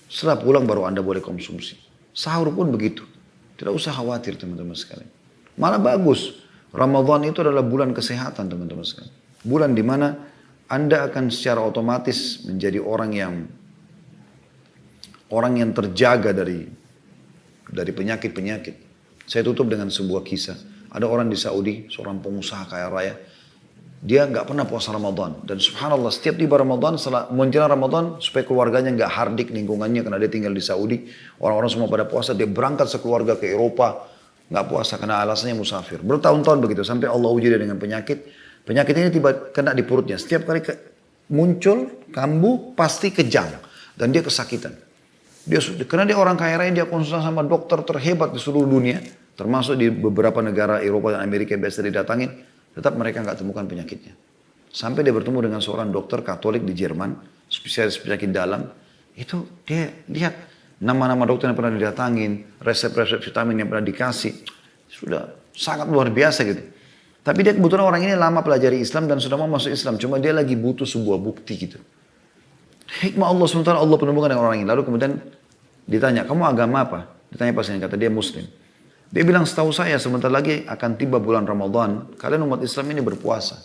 Setelah pulang baru Anda boleh konsumsi. Sahur pun begitu. Tidak usah khawatir teman-teman sekalian. Malah bagus. Ramadan itu adalah bulan kesehatan teman-teman sekalian. Bulan di mana Anda akan secara otomatis menjadi orang yang terjaga dari penyakit-penyakit. Saya tutup dengan sebuah kisah. Ada orang di Saudi, seorang pengusaha kaya raya. Dia nggak pernah puasa Ramadan. Dan subhanallah setiap tiba Ramadan, setelah menjelang Ramadan, supaya keluarganya nggak hardik lingkungannya karena dia tinggal di Saudi. Orang-orang semua pada puasa, dia berangkat sekeluarga ke Eropa. Nggak puasa karena alasannya musafir. Bertahun-tahun begitu sampai Allah uji dia dengan penyakit. Penyakit ini tiba kena di perutnya. Setiap kali muncul kambuh pasti kejang dan dia kesakitan. Karena dia orang kaya raya, dia konsultasi sama dokter terhebat di seluruh dunia, termasuk di beberapa negara Eropa dan Amerika yang biasa didatangin, tetap mereka nggak temukan penyakitnya. Sampai dia bertemu dengan seorang dokter Katolik di Jerman, spesialis penyakit dalam. Itu dia lihat nama-nama dokter yang pernah didatangin, resep-resep vitamin yang pernah dikasih, sudah sangat luar biasa gitu. Tapi dia kebetulan orang ini lama pelajari Islam dan sudah mau masuk Islam, cuma dia lagi butuh sebuah bukti gitu. Hikmah Allah sementara Allah penemukan dengan orang ini. Lalu kemudian ditanya, kamu agama apa? Ditanya pasiennya, kata dia Muslim. Dia bilang, setahu saya sebentar lagi akan tiba bulan Ramadan, kalian umat Islam ini berpuasa.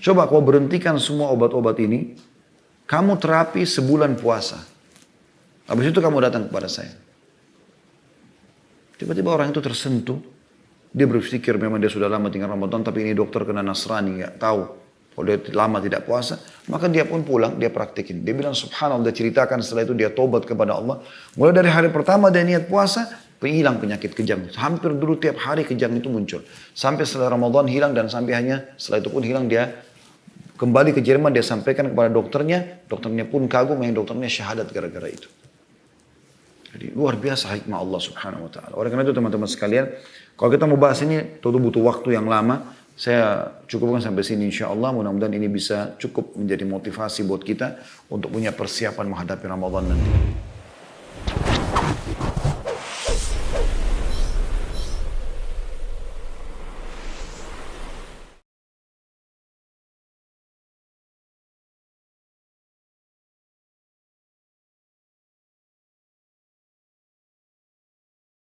Coba kau berhentikan semua obat-obat ini, kamu terapi sebulan puasa. Habis itu kamu datang kepada saya. Tiba-tiba orang itu tersentuh. Dia berpikir memang dia sudah lama tinggal Ramadan, tapi ini dokter kena Nasrani, nggak tahu. Kalau dia lama tidak puasa, maka dia pun pulang, dia praktikin. Dia bilang subhanallah, dia ceritakan setelah itu dia tobat kepada Allah. Mulai dari hari pertama dia niat puasa, hilang penyakit kejang. Hampir dulu tiap hari kejang itu muncul. Sampai setelah Ramadan hilang dan sampai hanya setelah itu pun hilang, dia kembali ke Jerman, dia sampaikan kepada dokternya. Dokternya pun kagum, yang dokternya syahadat gara-gara itu. Jadi luar biasa hikmah Allah subhanahu wa ta'ala. Oleh karena itu teman-teman sekalian, kalau kita mau bahas ini tentu butuh waktu yang lama. Saya cukupkan sampai sini insya Allah. Mudah-mudahan ini bisa cukup menjadi motivasi buat kita untuk punya persiapan menghadapi Ramadan nanti.